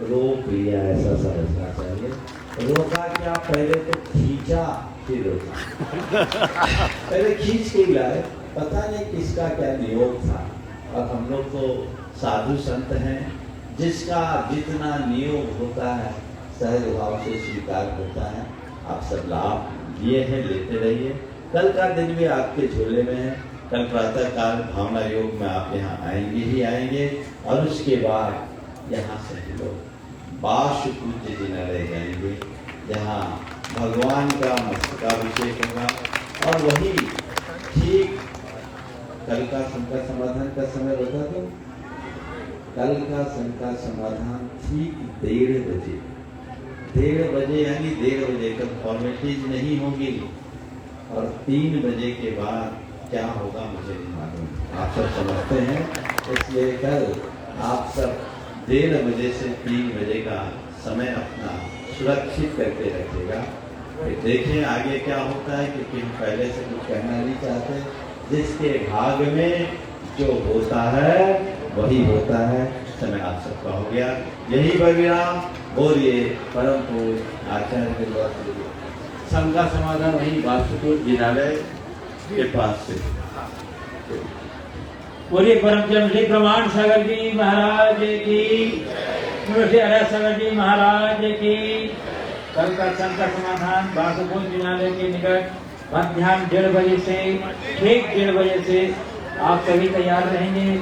रोक लिया ऐसा समझना चाहिए। रोका क्या, पहले तो खींचा फिर रोका। पहले खींच के लाए, पता नहीं किसका क्या नियोग था। और हम लोग तो साधु संत हैं, जिसका जितना नियोग होता है सहज भाव से स्वीकार होता है। आप सब लाभ लिए हैं, लेते रहिए। कल का दिन भी आपके झोले में है। कल प्रातः काल भावना योग में आप यहाँ आएंगे ही आएंगे, और उसके बाद यहाँ से हम लोग बाशु पूज्य जिनालय जाएंगे, जहाँ भगवान का मस्तकाभिषेक होगा। और वही ठीक कल का शंका समाधान का समय बता दो। कल का शंका समाधान ठीक 1:30 बजे, 1:30 बजे यानी 1:30 बजे तक फॉर्मेलिटीज नहीं होगी। और 3 बजे के बाद क्या होगा मुझे नहीं मालूम, आप सब समझते हैं। इसलिए कल आप सब 1:30 बजे से 3 बजे का समय अपना सुरक्षित करके रखिएगा। फिर देखें आगे क्या होता है, क्योंकि हम पहले से कुछ कहना नहीं चाहते। जिसके भाग में जो होता है वही होता है। समय आप सबका हो गया, यही बविराम बोलिए परम पूज्य आचार्य संघ का समाधान वही वास्तुपुर जिनालय के पास से। बोलिए परम श्री प्रमाण सागर जी महाराज की, श्री हरा सागर जी महाराज की। कल का संघ का समाधान वास्तुपुर जिनालय के निकट मध्याह्न 1:30 बजे से ठीक 1:30 बजे से आप सभी तैयार रहेंगे।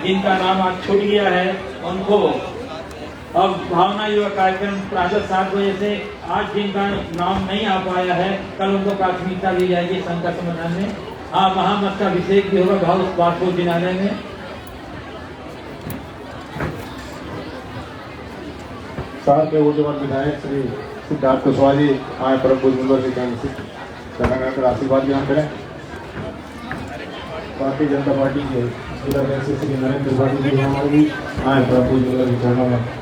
जिनका नाम आज छूट गया है उनको अब भावना युवा कार्यक्रम प्रातः 7 बजे से, आज जिनका नाम नहीं आ पाया है कल उनको प्राथमिकता दी जाएगी संघ का समाधान में। हाँ, महामस्तकाभिषेक भी होगा भाव वास्तुपुर जिनालय में। साथ के ऊर्जवान विधायक श्री सिद्धार्थ कुशवाहा जी आए परम पूज्य मुनवर के ज्ञान से कर आशीर्वाद ग्रहण करें। भारतीय जनता पार्टी के जिला अध्यक्ष श्री नरेंद्र त्रिपाठी जी हमारे भी आए परम पूज्य मुनवर के चरणों में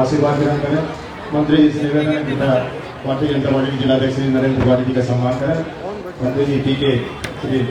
आशीर्वाद ग्रहण करें। मंत्री जी से निवेदन है कि भारतीय जनता पार्टी के जिला अध्यक्ष श्री नरेंद्र त्रिपाठी जी का सम्मान करें। मंत्री जी टीके श्री